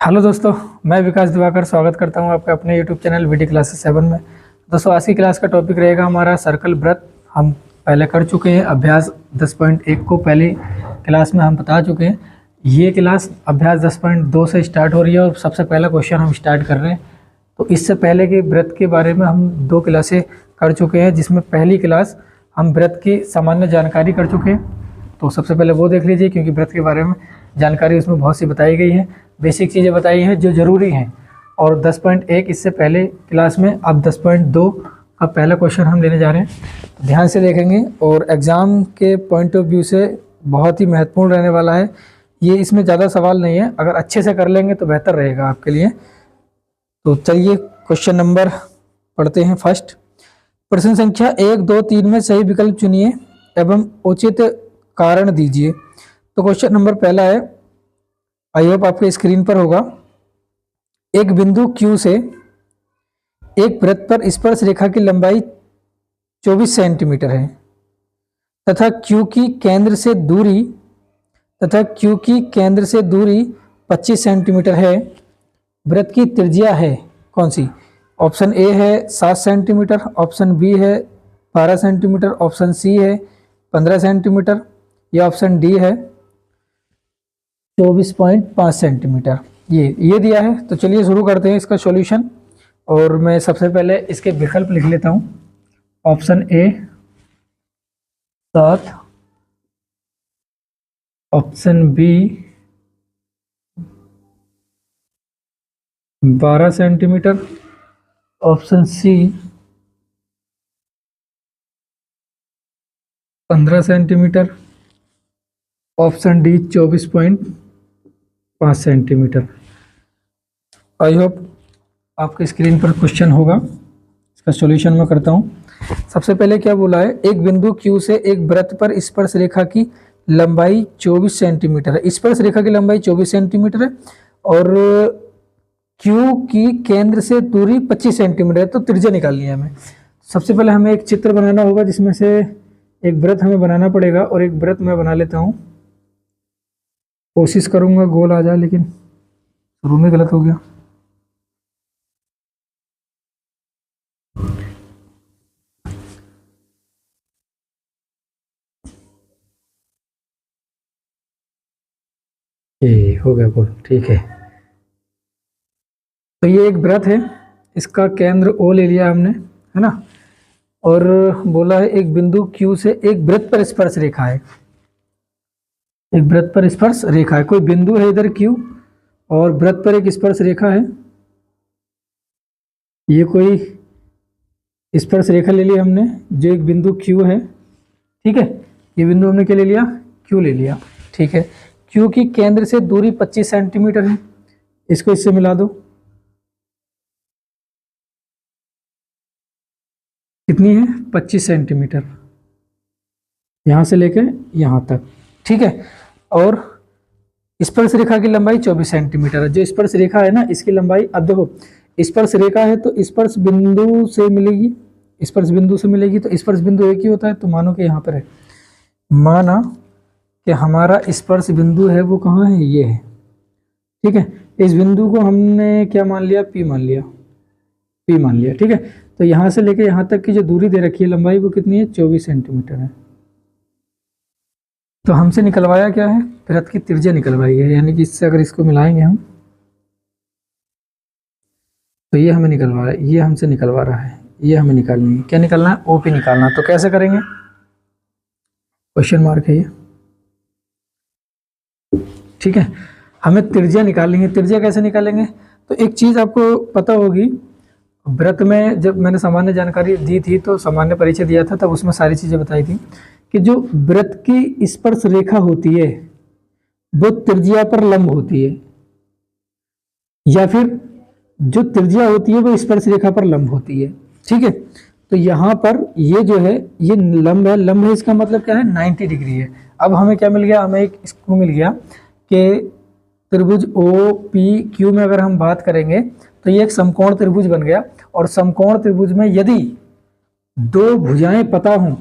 Hello दोस्तों, मैं विकास दिवाकर स्वागत करता हूं आपके अपने यूट्यूब चैनल वीडी क्लासेस 7 में। दोस्तों, आज की क्लास का टॉपिक रहेगा हमारा सर्कल वृत्त। हम पहले कर चुके हैं अभ्यास 10.1 को पहली क्लास में हम बता चुके हैं। ये क्लास अभ्यास 10.2 से स्टार्ट हो रही है और सबसे पहला क्वेश्चन हम स्टार्ट कर रहे हैं। तो इससे पहले के वृत्त के बारे में हम 2 क्लासें कर चुके हैं, जिसमें पहली क्लास हम वृत्त की सामान्य जानकारी कर चुके हैं। तो सबसे पहले वो देख लीजिए, क्योंकि वृत्त के बारे में जानकारी उसमें बहुत सी बताई गई है, बेसिक चीज़ें बताई हैं जो ज़रूरी हैं। और 10.1 इससे पहले क्लास में, अब 10.2 का पहला क्वेश्चन हम लेने जा रहे हैं। तो ध्यान से देखेंगे और एग्ज़ाम के पॉइंट ऑफ व्यू से बहुत ही महत्वपूर्ण रहने वाला है ये। इसमें ज़्यादा सवाल नहीं है, अगर अच्छे से कर लेंगे तो बेहतर रहेगा आपके लिए। तो चलिए क्वेश्चन नंबर पढ़ते हैं। फर्स्ट, प्रश्न संख्या 1, 2, 3 में सही विकल्प चुनिए एवं उचित कारण दीजिए। तो क्वेश्चन नंबर पहला है, आई होप आपके स्क्रीन पर होगा। एक बिंदु Q से एक वृत्त पर स्पर्श रेखा की लंबाई 24 सेंटीमीटर है तथा Q की केंद्र से दूरी 25 सेंटीमीटर है। वृत्त की त्रिज्या है कौन सी? ऑप्शन ए है 7 सेंटीमीटर, ऑप्शन बी है 12 सेंटीमीटर, ऑप्शन सी है 15 सेंटीमीटर, या ऑप्शन डी है 24.5 सेंटीमीटर। ये दिया है। तो चलिए शुरू करते हैं इसका सॉल्यूशन। और मैं सबसे पहले इसके विकल्प लिख लेता हूं। Option A 7, option B 12 centimetre, option C 15 centimetre, option D 24.5 centimetre. I hope आपके स्क्रीन पर क्वेश्चन होगा। इसका सॉल्यूशन मैं करता हूं। सबसे पहले क्या बोला है, एक बिंदु Q से एक वृत्त पर स्पर्श रेखा की लंबाई 24 सेंटीमीटर है। स्पर्श रेखा की लंबाई 24 सेंटीमीटर है और Q की केंद्र से दूरी 25 सेंटीमीटर है। तो त्रिज्या निकालनी है हमें। सबसे पहले हमें एक चित्र बनाना होगा, जिसमें से एक वृत्त हमें बनाना पड़ेगा। और एक वृत्त मैं बना लेता हूं, कोशिश करूंगा गोल आ जाए, लेकिन शुरू में गलत हो गया। ये हो गया गोल, ठीक है। तो ये एक वृत्त है, इसका केंद्र O ले लिया हमने, है ना। और बोला है एक बिंदु Q से एक वृत्त पर स्पर्श रेखा है। एक वृत्त पर स्पर्श रेखा है, कोई बिंदु है इधर Q और वृत्त पर एक स्पर्श रेखा है। ये कोई स्पर्श रेखा ले लिया हमने, जो एक बिंदु Q है, ठीक है। ये बिंदु हमने क्या ले लिया? Q ले लिया, ठीक है। Q की केंद्र से दूरी 25 सेंटीमीटर है। इसको इससे मिला दो, कितनी है? 25 सेंटीमीटर, यहां से लेकर यहां तक, ठीक है। और स्पर्श रेखा की लंबाई 24 सेंटीमीटर है। जो स्पर्श रेखा है ना, इसकी लंबाई, अब देखो स्पर्श रेखा है तो स्पर्श बिंदु से मिलेगी, स्पर्श बिंदु से मिलेगी। तो स्पर्श बिंदु एक ही होता है। तो मानो कि यहाँ पर है, माना कि हमारा स्पर्श बिंदु है वो कहाँ है? ये है, ठीक है। इस बिंदु को हमने क्या मान लिया? P मान लिया, P मान लिया, ठीक है। तो यहाँ से लेके यहाँ तक की जो दूरी दे रखी है लंबाई, वो कितनी है? 24 सेंटीमीटर है। तो हमसे निकलवाया क्या है? वृत्त की त्रिज्या निकलवाई है। यानी कि इससे अगर इसको मिलाएंगे हम, तो ये हमें निकलवा, ये हमसे निकलवा रहा है, ये हमें निकालनी है। क्या निकालना है? OP निकालना। तो कैसे करेंगे? क्वेश्चन मार्क है ये, ठीक है। हमें त्रिज्या निकालनी है। त्रिज्या कैसे निकालेंगे? तो एक चीज आपको पता होगी, वृत्त में जब मैंने सामान्य जानकारी दी थी, तो सामान्य परिचय दिया था, तब उसमें सारी चीजें बताई थी कि जो वृत्त की स्पर्श रेखा होती है वो त्रिज्या पर लंब होती है, या फिर जो त्रिज्या होती है वो स्पर्श रेखा पर लंब होती है, ठीक है। तो यहाँ पर ये जो है, ये लंब है। लंब है, इसका मतलब क्या है? 90 डिग्री है। अब हमें क्या मिल गया? हमें एक इसको मिल गया कि त्रिभुज OPQ में अगर हम बात करेंगे तो ये एक समकोण त्रिभुज बन गया। और समकोण त्रिभुज में यदि 2 भुजाएं पता हों,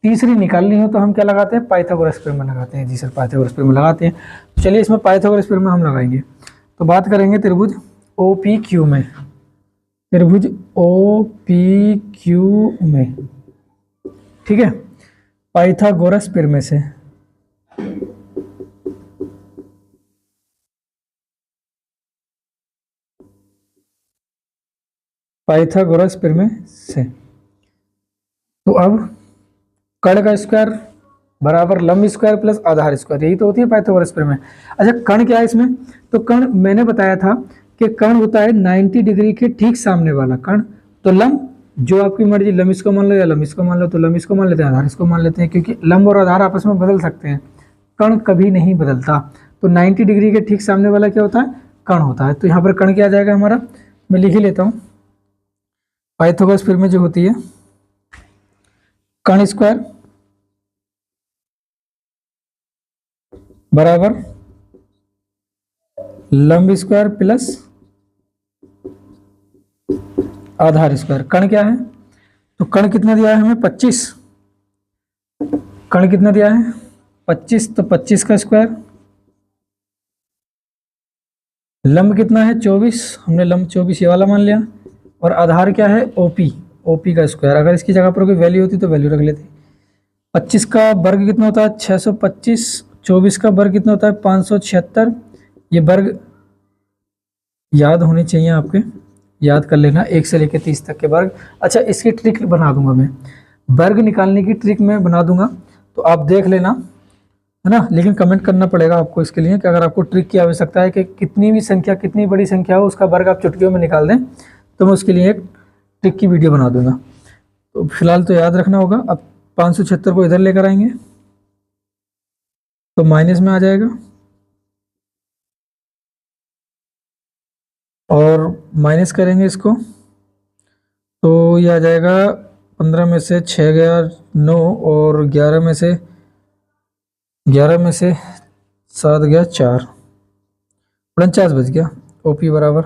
तीसरी निकालनी हो, तो हम क्या लगाते हैं? पाइथागोरस प्रमेय लगाते हैं। जी सर, पाइथागोरस प्रमेय लगाते हैं। तो चलिए इसमें पाइथागोरस प्रमेय हम लगाएंगे। तो बात करेंगे त्रिभुज ओ पी क्यू में, त्रिभुज ओ पी क्यू में, ठीक है, पाइथागोरस प्रमेय से। पाइथागोरस प्रमेय से। तो अब कर्ण का स्क्वायर बराबर लंब स्क्वायर प्लस आधार स्क्वायर, यही तो होती है पाइथागोरस प्रमेय। अच्छा कर्ण क्या है इसमें, तो कर्ण मैंने बताया था कि कर्ण होता है 90 डिग्री के ठीक सामने वाला कर्ण। तो लंब जो आपकी मर्जी, लंब इसको मान लो या लंब इसको मान लो, तो लंब इसको मान लेते हैं, आधार इसको मान लेते हैं, क्योंकि लंब और आधार आपस में बदल सकते हैं, कर्ण कभी नहीं बदलता। तो 90 डिग्री के ठीक सामने वाला क्या होता है, कर्ण होता है। तो यहाँ पर कर्ण क्या आ जाएगा हमारा, मैं लिख ही लेता हूँ। पाइथागोरस प्रमेय जो होती है, कर्ण स्क्वायर बराबर लंब स्क्वायर प्लस आधार स्क्वायर। कर्ण क्या है, तो कर्ण कितना दिया है हमें 25, कर्ण कितना दिया है 25, तो 25 का स्क्वायर, लंब कितना है 24, हमने लंब 24 ये वाला मान लिया, और आधार क्या है ओपी, ओपी का स्क्वायर। अगर इसकी जगह पर कोई वैल्यू होती तो वैल्यू रख लेते। 25 का वर्ग कितना होता है 625, 24 का वर्ग कितना होता है 576। ये वर्ग याद होने चाहिए आपके, याद कर लेना 1 से लेकर 30 तक के वर्ग। अच्छा इसकी ट्रिक बना दूंगा मैं, वर्ग निकालने की ट्रिक मैं बना दूंगा, तो आप देख लेना, है ना। लेकिन कमेंट करना पड़ेगा आपको इसके लिए कि अगर आपको ट्रिक की आवश्यकता है कि कितनी भी संख्या, कितनी बड़ी संख्या हो उसका वर्ग आप चुटकियों में निकाल दें, तो मैं उसके लिए एक ट्रिक की वीडियो बना दूंगा। तो फिलहाल तो याद रखना होगा। अब 576 को इधर लेकर आएंगे तो माइनस में आ जाएगा, और माइनस करेंगे इसको तो ये आ जाएगा 15 में से 6 गया 9, और 11 में से 7 गया 4, 49 बच गया। ओपी बराबर,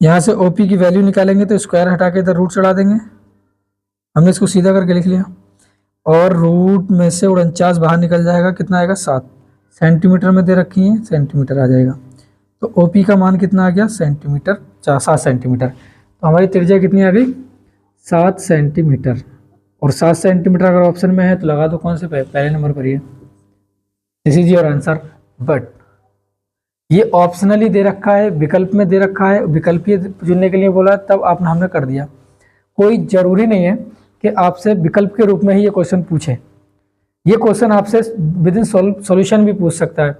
यहाँ से ओपी की वैल्यू निकालेंगे तो स्क्वायर हटा के इधर रूट चढ़ा देंगे, हमने इसको सीधा करके लिख लिया, और रूट में से 49 बाहर निकल जाएगा, कितना आएगा 7, सेंटीमीटर में दे रखी है, सेंटीमीटर आ जाएगा। तो ओपी का मान कितना आ गया सेंटीमीटर, 7 सेंटीमीटर। तो हमारी त्रिज्या कितनी आ गई 7 सेंटीमीटर, और 7 सेंटीमीटर अगर ऑप्शन में है तो लगा दो कौन से पहले नंबर पर ही है, this is your answer. But ये ऑप्शनली दे रखा है, विकल्प में दे रखा है, विकल्पीय चुनने के लिए बोला तब आपने हमने कर दिया। कोई जरूरी नहीं है कि आपसे विकल्प के रूप में ही ये क्वेश्चन पूछे, ये क्वेश्चन आपसे विद इन सॉल्यूशन भी पूछ सकता है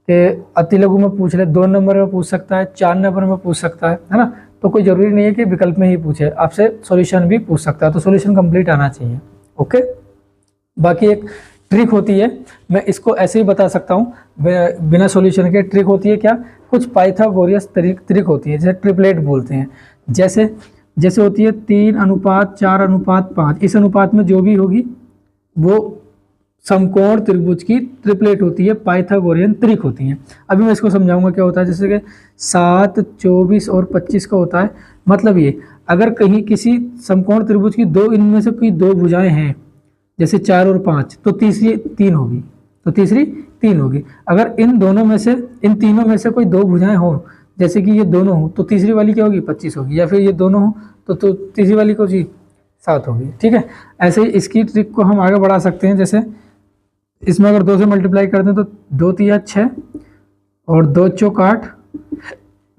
कि अति लघु में पूछ ले, 2 नंबर में पूछ सकता है, 4 नंबर में पूछ सकता है ना। तो कोई जरूरी नहीं है कि विकल्प में ही पूछे, आपसे सॉल्यूशन भी पूछ सकता है, तो सॉल्यूशन कंप्लीट आना चाहिए। ओके, बाकी एक ट्रिक होती है, मैं इसको ऐसे ही बता सकता हूँ बिना सॉल्यूशन के। ट्रिक होती है क्या, कुछ पाइथागोरस ट्रिक होती है, जैसे ट्रिपलेट बोलते हैं, जैसे होती है 3:4:5। इस अनुपात में जो भी होगी वो समकोण त्रिभुज की ट्रिपलेट होती है, पाइथागोरियन ट्रिक होती है। अभी मैं इसको समझाऊंगा क्या होता है। जैसे कि 7, 24 और 25 का होता है, मतलब ये अगर कहीं किसी समकोण त्रिभुज की दो, इनमें से कोई 2 भुजाएं हैं, जैसे 4 और 5, तो तीसरी 3 होगी, तो तीसरी 3 होगी। अगर इन दोनों में से, इन तीनों में से कोई 2 भुजाएं हो, जैसे कि ये दोनों हो, तो तीसरी वाली क्या होगी 25 होगी, या फिर ये दोनों हो तो तीसरी वाली को जी 7 होगी। ठीक है, ऐसे ही इसकी ट्रिक को हम आगे बढ़ा सकते हैं। जैसे इसमें अगर 2 से मल्टीप्लाई कर दें तो 2 3 6 और 2 चौक 8,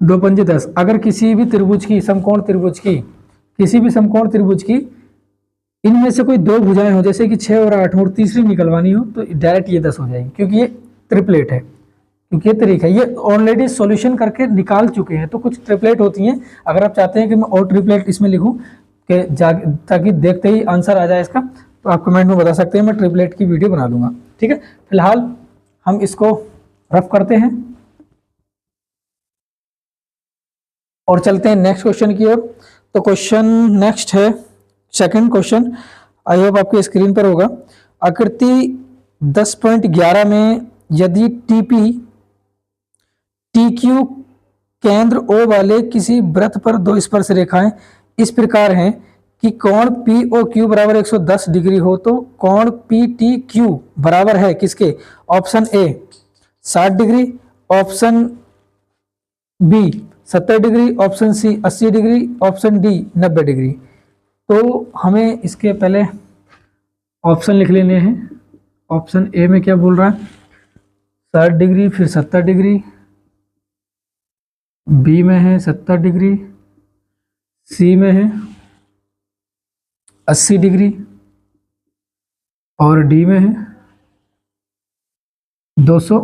2 पंजे 10। अगर किसी भी त्रिभुज की, समकोण त्रिभुज की, किसी भी समकोण त्रिभुज की इनमें से कोई 2 भुजाएं हो, जैसे कि 6 और 8 और तीसरी निकलवानी हो, तो डायरेक्ट ये 10 हो जाएगी, क्योंकि ये ट्रिपलेट है, क्योंकि ये तरीका है, ये ऑलरेडी सॉल्यूशन करके निकाल चुके हैं। तो कुछ ट्रिपलेट होती हैं, अगर आप चाहते हैं कि मैं और ट्रिपलेट इसमें लिखूं कि ताकि देखते ही आंसर आ जाए इसका, तो आप कमेंट में बता सकते हैं, मैं ट्रिपलेट की वीडियो बना दूंगा। ठीक है, फिलहाल हम इसको रफ करते हैं और चलते हैं नेक्स्ट क्वेश्चन की ओर। तो क्वेश्चन नेक्स्ट है, सेकंड क्वेश्चन, आई होप आपकी स्क्रीन पर होगा। आकृति 10.11 में यदि टीपी टीक्यू केंद्र ओ वाले किसी वृत्त पर 2 स्पर्श रेखाएं इस प्रकार हैं कि कोण पी ओ क्यू बराबर 110 डिग्री हो, तो कोण पी टी क्यू बराबर है किसके, option A 60 degree, option B 70 degree, option C 80 degree, option D 90 degree. तो हमें इसके पहले ऑप्शन लिख लेने हैं। ऑप्शन ए में क्या बोल रहा है, 60 डिग्री, फिर 70 डिग्री, बी में है 70 डिग्री, सी में है 80 डिग्री और डी में है 200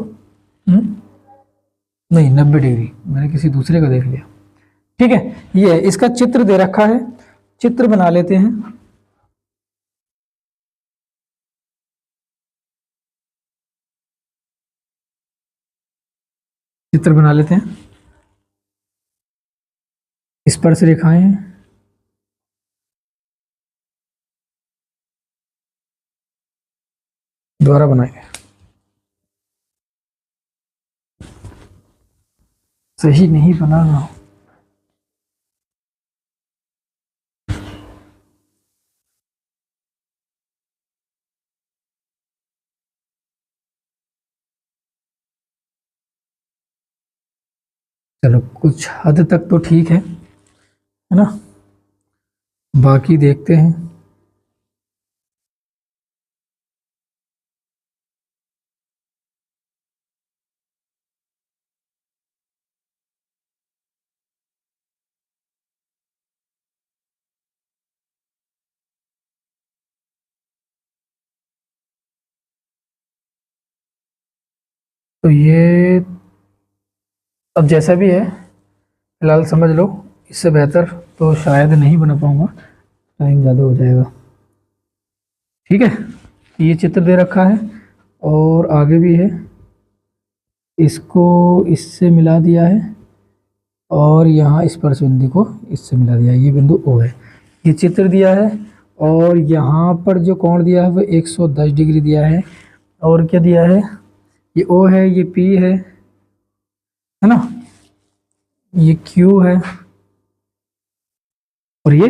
नहीं 90 डिग्री। मैंने किसी दूसरे का देख लिया। ठीक है, ये है, इसका चित्र दे रखा है, चित्र बना लेते हैं। चित्र बना लेते हैं। स्पर्श रेखाएं हैं, द्वारा बनाएंगे। सही नहीं बना रहा हूं। चलो कुछ हद तक तो ठीक है ना, बाकी देखते हैं। तो ये अब जैसा भी है फिलहाल समझ लो, इससे बेहतर तो शायद नहीं बना पाऊंगा, टाइम ज़्यादा हो जाएगा। ठीक है, ये चित्र दे रखा है और आगे भी है, इसको इससे मिला दिया है और यहाँ स्पर्श बिंदु को इससे मिला दिया है, ये बिंदु ओ है। ये चित्र दिया है और यहाँ पर जो कोण दिया है वो 110 डिग्री दिया है। और क्या दिया है, ये ओ है, ये पी है ना, ये क्यू है और ये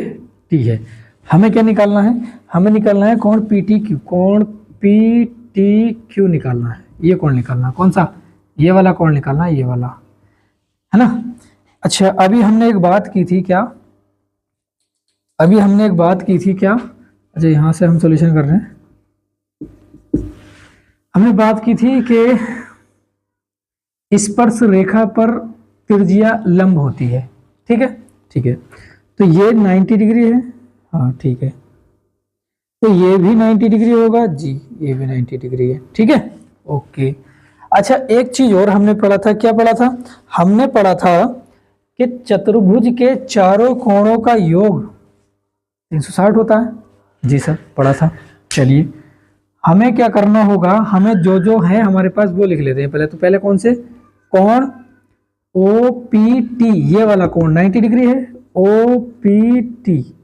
टी है। हमें क्या निकालना है, हमें निकालना है कोण पी टी क्यू, कोण पी टी क्यू निकालना है। ये कोण निकालना है, कौन सा, ये वाला कोण निकालना है, ये वाला, है ना। अच्छा अभी हमने एक बात की थी क्या, अभी हमने एक बात की थी क्या, अच्छा यहाँ से हम सॉल्यूशन कर रहे हैं। हमने बात की थी कि स्पर्श रेखा पर त्रिज्या लंब होती है। ठीक है, ठीक है, तो ये 90 डिग्री है, हाँ ठीक है, तो ये भी 90 डिग्री होगा जी, ये भी 90 डिग्री है। ठीक है, ओके। अच्छा एक चीज और हमने पढ़ा था, क्या पढ़ा था, हमने पढ़ा था कि चतुर्भुज के चारों कोणों का योग 360 होता है। जी सर पढ़ा था। चलिए हमें क्या करना होगा, हमें जो जो है हमारे पास वो लिख लेते हैं पहले। तो पहले कौन से, कोण ओ पी टी, ये वाला कोण 90 डिग्री है, ओ पी टी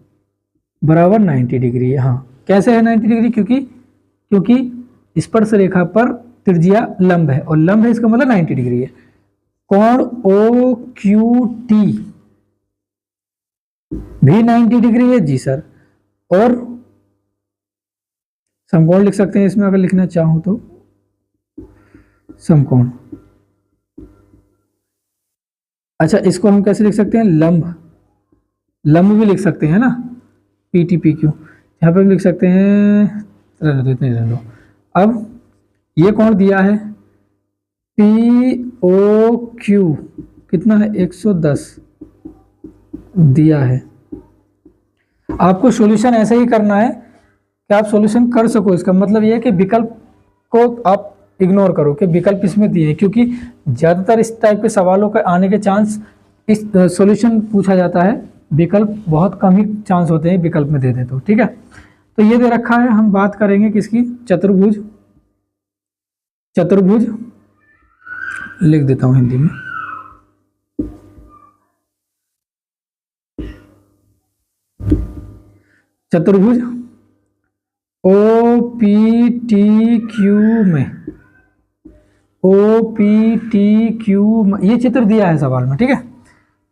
बराबर 90 डिग्री है। हाँ कैसे है 90 डिग्री, क्योंकि स्पर्श रेखा पर त्रिज्या लंब है और लंब है इसका मतलब 90 डिग्री है। कोण ओ क्यू टी भी 90 डिग्री है जी सर। और समकोण लिख सकते हैं इसमें अगर लिखना चाहूं तो, समकोण। अच्छा इसको हम कैसे लिख सकते हैं, लंब, लंब भी लिख सकते हैं ना, पी टी पी क्यू, यहाँ पे हम लिख सकते हैं, रहने दो इतने रहने दो। अब ये कोण दिया है पी ओ क्यू, कितना है 110 दिया है। आपको सॉल्यूशन ऐसे ही करना है कि आप सॉल्यूशन कर सको, इसका मतलब ये है कि विकल्प को आप इग्नोर करो कि विकल्प इसमें दिए, क्योंकि ज़्यादातर इस टाइप के सवालों के आने के चांस, इस सॉल्यूशन पूछा जाता है, विकल्प बहुत कम ही चांस होते हैं विकल्प में दे दे तो। ठीक है, तो ये दे रखा है, हम बात करेंगे किसकी, चतुर्भुज। चतुर्भुज लिख देता हूँ हिंदी में, चतुर्भुज ओ पी टी क्यू में, ओ पी टी क्यू, ये चित्र दिया है सवाल में। ठीक है,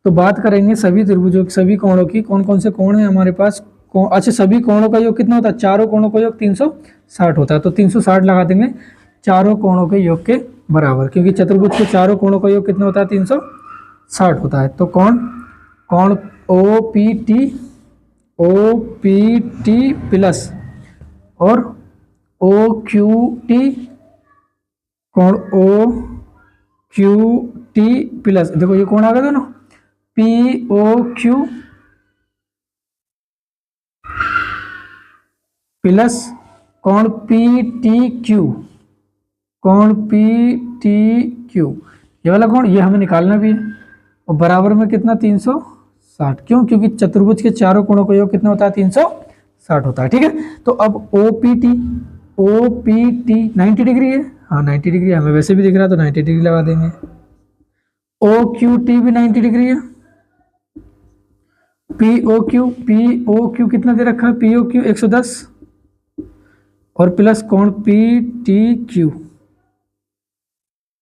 तो बात करेंगे सभी त्रिभुजों, सभी कोणों की, कौन कौन से कोण है हमारे पास। अच्छा सभी कोणों का योग कितना होता है, चारों कोणों का योग 360 होता है, तो 360 लगा देंगे चारों कोणों के योग के बराबर, क्योंकि चतुर्भुज के चारों कोणों का योग कितना होता है, 60 होता है। तो कौन कौन ओ पी टी प्लस और ओ क्यू टी, कौन ओ क्यू टी प्लस, देखो ये कौन आ गया दोनों, पी ओ क्यू प्लस कौन पी टी क्यू, कौन पी टी क्यू, ये वाला कौन, ये हमें निकालना भी है। और बराबर में कितना 360, क्यों, क्योंकि चतुर्भुज के चारों कोणों का योग कितना होता है 360 होता है। ठीक है, तो अब ओ पी टी 90 डिग्री है, हाँ 90 डिग्री हमें वैसे भी दिख रहा है तो 90 डिग्री लगा देंगे। ओ क्यू टी भी 90 डिग्री है। पी ओ क्यू कितना दे रखा है, पी ओ क्यू 110 और प्लस कौन पी टी क्यू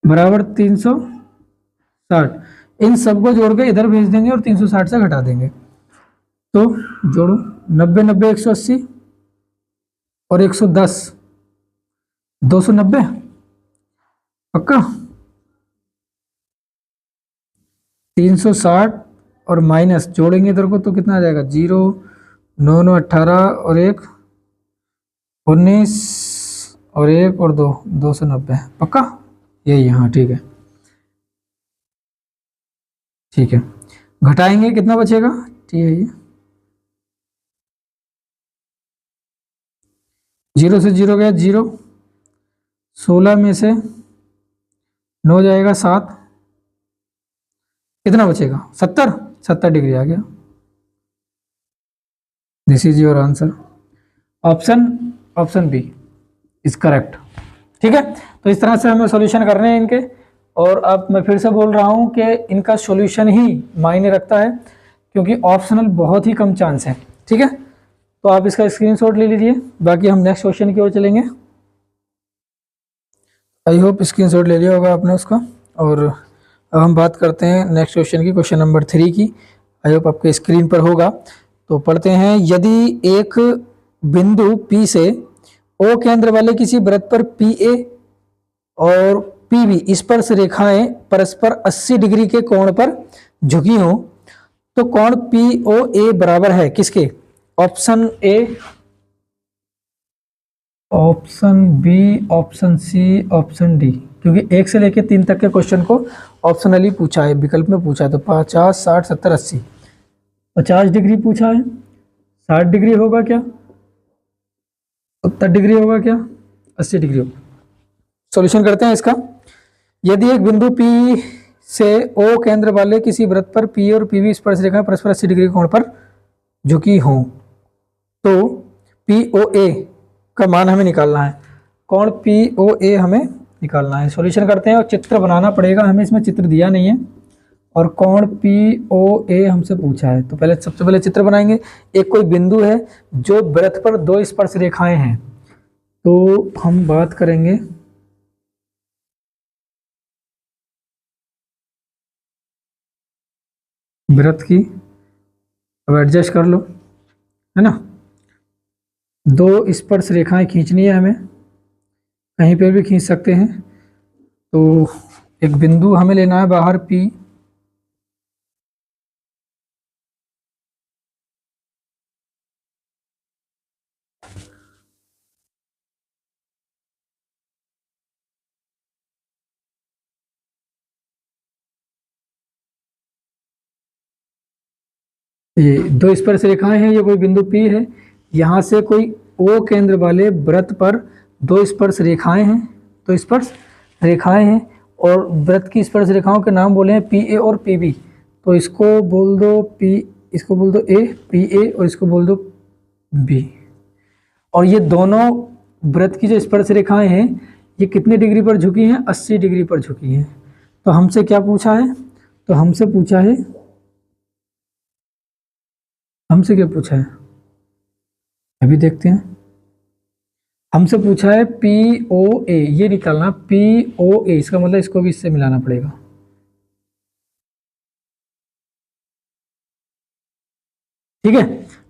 बराबर 360। इन सबको जोड़ के इधर भेज देंगे और 360 से घटा देंगे। तो जोड़ो 90 90 180 और 110 290, पक्का। 360 और माइनस जोड़ेंगे इधर को तो कितना आ जाएगा, 0 9 9 18 और 1 19 और 1 और 2 290, पक्का यही, हाँ ठीक है ठीक है। घटाएंगे कितना बचेगा, ठीक है ये 0 से 0 गया 0, 16 में से 9 जाएगा 7, कितना बचेगा 70 डिग्री आ गया। This is your answer, option B is correct. ठीक है, तो इस तरह से हमें सॉल्यूशन करने हैं इनके। और अब मैं फिर से बोल रहा हूं कि इनका सॉल्यूशन ही मायने रखता है, क्योंकि ऑप्शनल बहुत ही कम चांस है। ठीक है, तो आप इसका स्क्रीनशॉट ले लीजिए, बाकी हम नेक्स्ट क्वेश्चन की ओर चलेंगे। आई होप स्क्रीनशॉट ले लिया होगा आपने उसका। और अब हम बात करते हैं नेक्स्ट क्वेश्चन की, क्वेश्चन नंबर 3 की। आई होप आपके स्क्रीन पर होगा, तो पढ़ते हैं। यदि एक बिंदु P से O केंद्र वाले किसी वृत्त पर PA और PB स्पर्श रेखाएं परस्पर 80 डिग्री के कोण पर झुकी हों, तो कोण POA बराबर है किसके, option A, option B, option C, option D. क्योंकि 1 से लेकर 3 तक के क्वेश्चन को ऑप्शनली पूछा है, विकल्प में पूछा है। तो 50 60 70 80, 50 डिग्री पूछा है, 60 डिग्री होगा क्या, 70 डिग्री होगा क्या, 80 डिग्री होगा। सॉल्यूशन करते हैं इसका। यदि एक बिंदु P से O केंद्र वाले किसी वृत्त पर P और PB स्पर्श रेखाएं परस्पर 80 डिग्री कोण पर झुकी हों, तो POA का मान हमें निकालना है। कोण POA हमें निकालना है। सॉल्यूशन करते हैं और चित्र बनाना पड़ेगा हमें, इसमें चित्र दिया नहीं है। और कोण POA हमसे पूछा है, तो पहले सबसे पहले चित्र बनाएंगे। एक कोई बिंदु है जो वृत्त पर 2 स्पर्श रेखाएं हैं, तो हम बात करेंगे वृत्त की। अब एडजस्ट कर लो, है ना। 2 स्पर्श रेखाएं खींचनी है हमें, कहीं पर भी खींच सकते हैं। तो एक बिंदु हमें लेना है बाहर P, ये 2 स्पर्श रेखाएं हैं, ये कोई बिंदु P है। यहाँ से कोई O केंद्र वाले वृत्त पर 2 स्पर्श रेखाएं हैं, 2 स्पर्श रेखाएं हैं। और वृत्त की स्पर्श रेखाओं के नाम बोले हैं PA और PB। तो इसको बोल दो P, इसको बोल दो A, PA, और इसको बोल दो B। और ये दोनों वृत्त की जो स्पर्श रेखाएं हैं, ये कितने डिग्री पर झुकी हैं, 80 डिग्री पर झुकी हैं। तो हमसे क्या पूछा है, तो हमसे पूछा है, हमसे क्या पूछा है अभी देखते हैं। हमसे पूछा है POA, ये निकालना POA, इसका मतलब इसको भी इससे मिलाना पड़ेगा। ठीक है,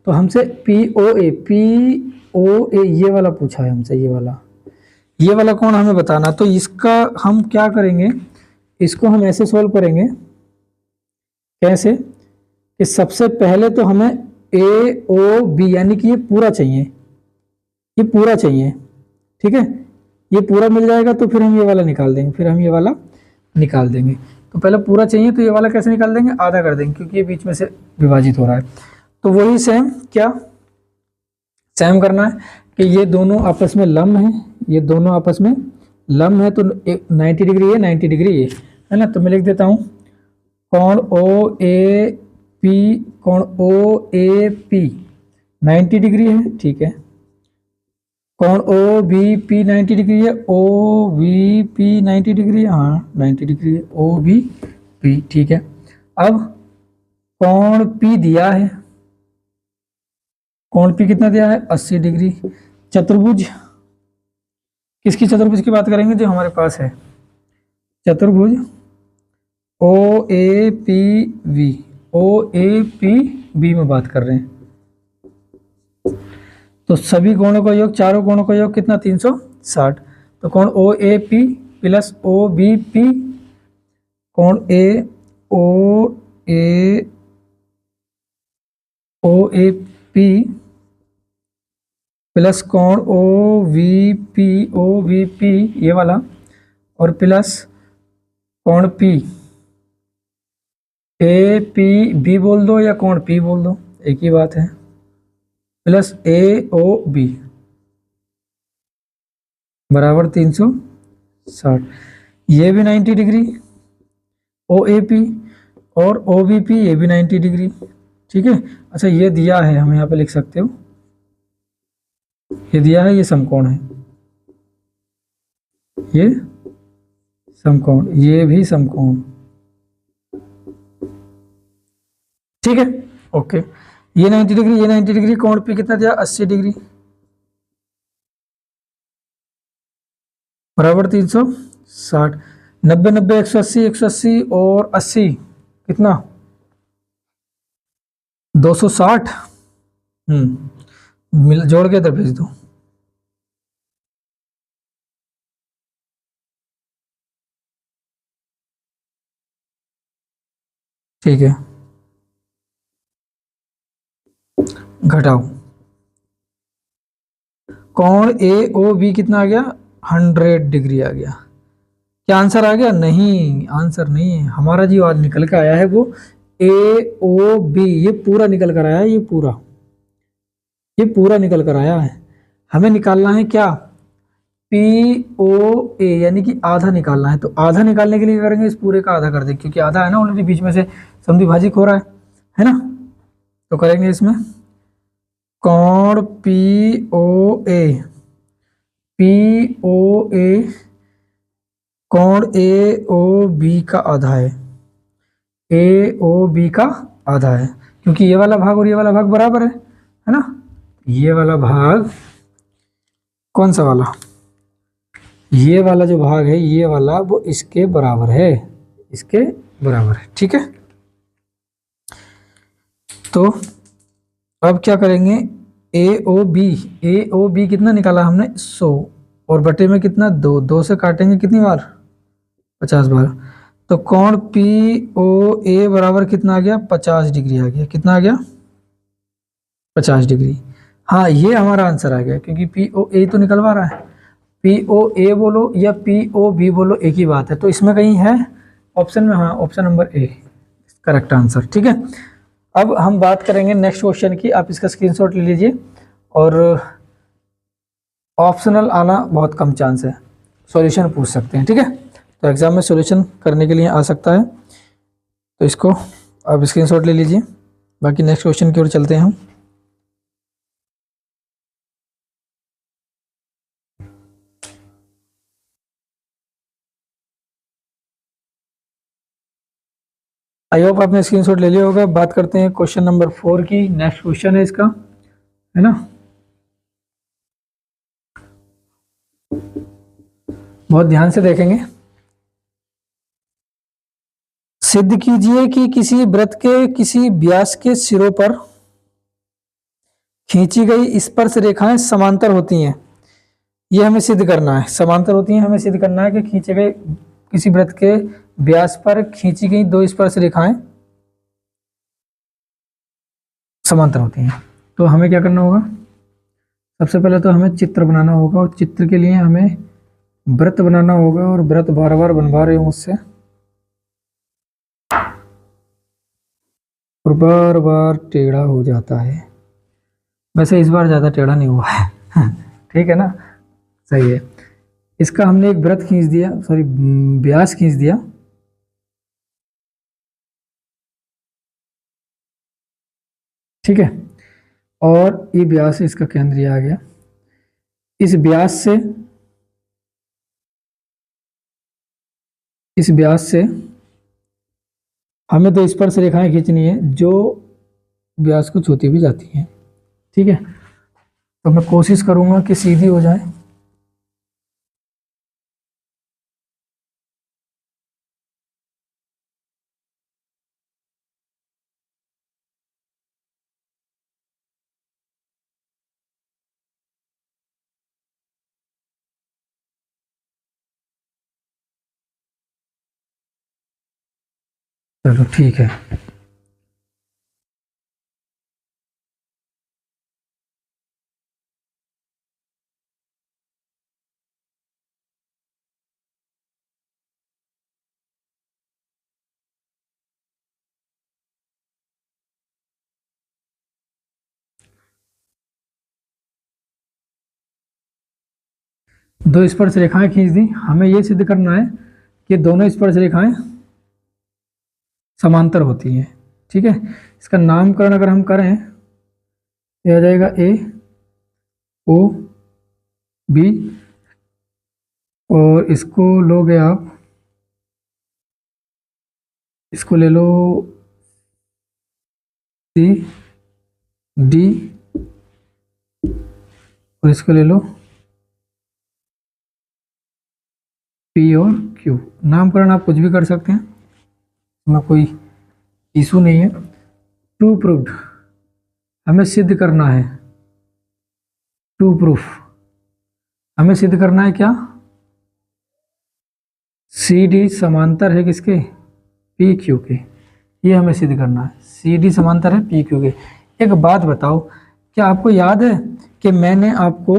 तो हमसे POA ये वाला पूछा है हमसे, ये वाला कौन हमें बताना। तो इसका हम क्या करेंगे, इसको हम ऐसे सोल्व करेंगे कैसे कि सबसे पहले तो हमें ए ओ बी यानी कि ये पूरा चाहिए, ये पूरा चाहिए, ठीक है। ये पूरा मिल जाएगा तो फिर हम ये वाला निकाल देंगे, फिर हम ये वाला निकाल देंगे। तो पहले पूरा चाहिए तो ये वाला कैसे निकाल देंगे, आधा कर देंगे, क्योंकि ये बीच में से विभाजित हो रहा है। तो वही सेम क्या सेम करना है कि ये दोनों आपस में लंब है, ये दोनों आपस में लंब है, तो 90 डिग्री ये 90 डिग्री ये है ना। तो मैं लिख देता हूँ कोण ओ ए पी, कोण ओ ए पी 90 डिग्री है, ठीक है। कोण ओ बी पी 90 डिग्री है, ओ वी पी 90 डिग्री है, हाँ 90 डिग्री है, ओ बी पी, ठीक है। अब कोण पी दिया है, कोण पी कितना दिया है 80 डिग्री। चतुर्भुज, किसकी चतुर्भुज की बात करेंगे, जो हमारे पास है चतुर्भुज O A P V, O A P B में बात कर रहे हैं। तो सभी कोणों का योग, चारों कोणों का योग कितना 360। तो कोण O A P plus O B P, कोण A O A P plus कोण ओ वी पी ये वाला, और प्लस कोण पी ए पी बी बोल दो या कोण पी बोल दो, एक ही बात है, प्लस ए ओ बी बराबर 360। ये भी 90 डिग्री ओ ए पी, और ओ बी पी ये भी 90 डिग्री, ठीक है। अच्छा ये दिया है, हम यहाँ पे लिख सकते हो, ये दिया है, ये समकोण है, ये समकोण, ये भी समकोण, ठीक है, ओके। ये 90 डिग्री, ये 90 डिग्री, कोण पे कितना दिया 80 डिग्री बराबर 360। 90 90 180, 180 और 80 कितना 260। मिल जोड़ के इधर भेज दो। ठीक है, घटाओ, कोण ए ओ बी कितना आ गया 100 डिग्री आ गया। क्या आंसर आ गया, नहीं आंसर नहीं है हमारा, जो आज निकल के आया है वो ए ओ बी, ये पूरा निकल कर आया है, ये पूरा निकल कर आया है। हमें निकालना है क्या पी ओ ए, यानी कि आधा निकालना है। तो आधा निकालने के लिए करेंगे इस पूरे का आधा कर देंगे, क्योंकि आधा है ना ऑलरेडी बीच में से समद्विभाजित हो रहा है ना। तो करेंगे इसमें कोण पी ओ ए कोण ए ओ बी का आधा है, ए ओ बी का आधा है, क्योंकि ये वाला भाग और ये वाला भाग बराबर है ना। ये वाला भाग कौन सा वाला, ये वाला जो भाग है ये वाला, वो इसके बराबर है, इसके बराबर है, ठीक है। तो अब क्या करेंगे ए ओ बी कितना निकाला हमने 100, और बटे में कितना 2 से काटेंगे कितनी बार 50 बार। तो कोण पी ओ ए बराबर कितना आ गया 50 डिग्री आ गया, कितना आ गया 50 डिग्री। हाँ ये हमारा आंसर आ गया, क्योंकि पी ओ ए तो निकलवा रहा है, पी ओ ए बोलो या पी ओ बी बोलो एक ही बात है। तो इसमें कहीं है ऑप्शन में, हाँ option number A correct answer, ठीक है। अब हम बात करेंगे नेक्स्ट क्वेश्चन की, आप इसका स्क्रीनशॉट ले लीजिए, और ऑप्शनल आना बहुत कम चांस है, सॉल्यूशन पूछ सकते हैं, ठीक है। तो एग्जाम में सॉल्यूशन करने के लिए आ सकता है, तो इसको आप स्क्रीनशॉट ले लीजिए। बाकी नेक्स्ट क्वेश्चन की ओर चलते हैं हम। आई होप आपने स्क्रीनशॉट ले लिया होगा। बात करते हैं क्वेश्चन नंबर 4 की, नेक्स्ट क्वेश्चन है इसका, है ना। बहुत ध्यान से देखेंगे। सिद्ध कीजिए कि किसी वृत्त के किसी व्यास के सिरों पर खींची गई स्पर्श रेखाएं समांतर होती हैं। ये हमें सिद्ध करना है, समांतर होती हैं, हमें सिद्ध करना है कि खींचे गए किसी वृत्त के व्यास पर खींची गई 2 स्पर्श रेखाएं समांतर होती हैं। तो हमें क्या करना होगा, सबसे पहले तो हमें चित्र बनाना होगा, और चित्र के लिए हमें वृत्त बनाना होगा, और वृत्त बार बार बनवा रहे हूँ उससे, और बार बार टेढ़ा हो जाता है। वैसे इस बार ज़्यादा टेढ़ा नहीं हुआ है ठीक है ना, सही है। इसका हमने एक वृत्त खींच दिया, सॉरी व्यास खींच दिया, ठीक है। और ये व्यास इसका केंद्र ये आ गया। इस व्यास से हमें तो स्पर्श रेखाएं खींचनी है जो व्यास को छूती भी जाती हैं, ठीक है। तो मैं कोशिश करूंगा कि सीधी हो जाए। चलो ठीक है। दो स्पर्श रेखाएं खींच दी, हमें यह सिद्ध करना है कि दोनों स्पर्श रेखाएं समांतर होती हैं, ठीक है। इसका नामकरण अगर हम करें तो आ जाएगा ए ओ बी, और इसको लोगे आप, इसको ले लो सी डी, और इसको ले लो पी और क्यू। नामकरण आप कुछ भी कर सकते हैं, इसमें कोई इशू नहीं है। टू प्रूव्ड, हमें सिद्ध करना है, टू प्रूफ हमें सिद्ध करना है क्या, सी डी समांतर है किसके, पी क्यू के। ये हमें सिद्ध करना है, सी डी समांतर है पी क्यू के। एक बात बताओ, क्या आपको याद है कि मैंने आपको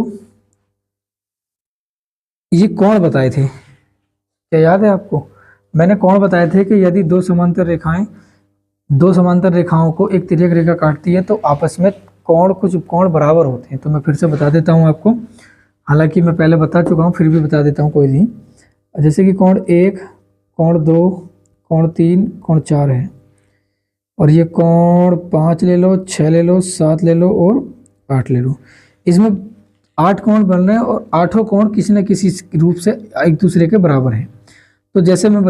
ये कोण बताए थे, क्या याद है आपको? मैंने कोण बताए थे कि यदि दो समांतर रेखाओं को एक तिर्यक रेखा काटती है तो आपस में कुछ कोण बराबर होते हैं। तो मैं फिर से बता देता हूं आपको, हालांकि मैं पहले बता चुका हूं, फिर भी बता देता हूं, कोई नहीं। जैसे कि कोण 1, कोण 2, कोण 3, कोण 4 है, और ये कोण 5 ले लो, 6 ले लो, 7 ले लो और 8 ले लो। इसमें 8 कोण बन रहे हैं, और 8 कोण किसी न किसी रूप से एक दूसरे के बराबर हैं। तो जैसे मैं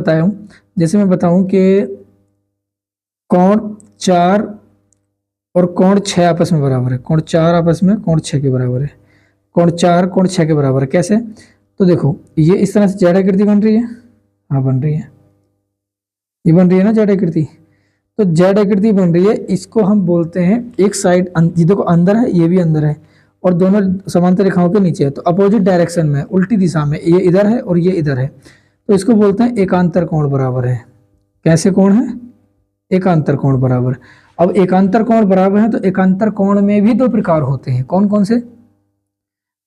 बताऊं कि कोण 4 और कोण 6 आपस में बराबर है, कोण 4 आपस में कोण 6 के बराबर है, कोण 4 कोण 6 के बराबर है। कैसे? तो देखो, ये इस तरह से जेड आकृति बन रही है, हाँ बन रही है, ये बन रही है ना जेड आकृति। तो जेड आकृति बन रही है, इसको हम बोलते हैं एक साइड, ये देखो अंदर है, ये भी अंदर है, और दोनों समांतर रेखाओं के नीचे है, तो अपोजिट डायरेक्शन में, उल्टी दिशा में, ये इधर है और ये इधर है, तो इसको बोलते हैं एकांतर कोण बराबर है। कैसे कोण है? एकांतर कोण बराबर। अब एकांतर कोण बराबर है तो एकांतर कोण में भी दो प्रकार होते हैं, कौन कौन से?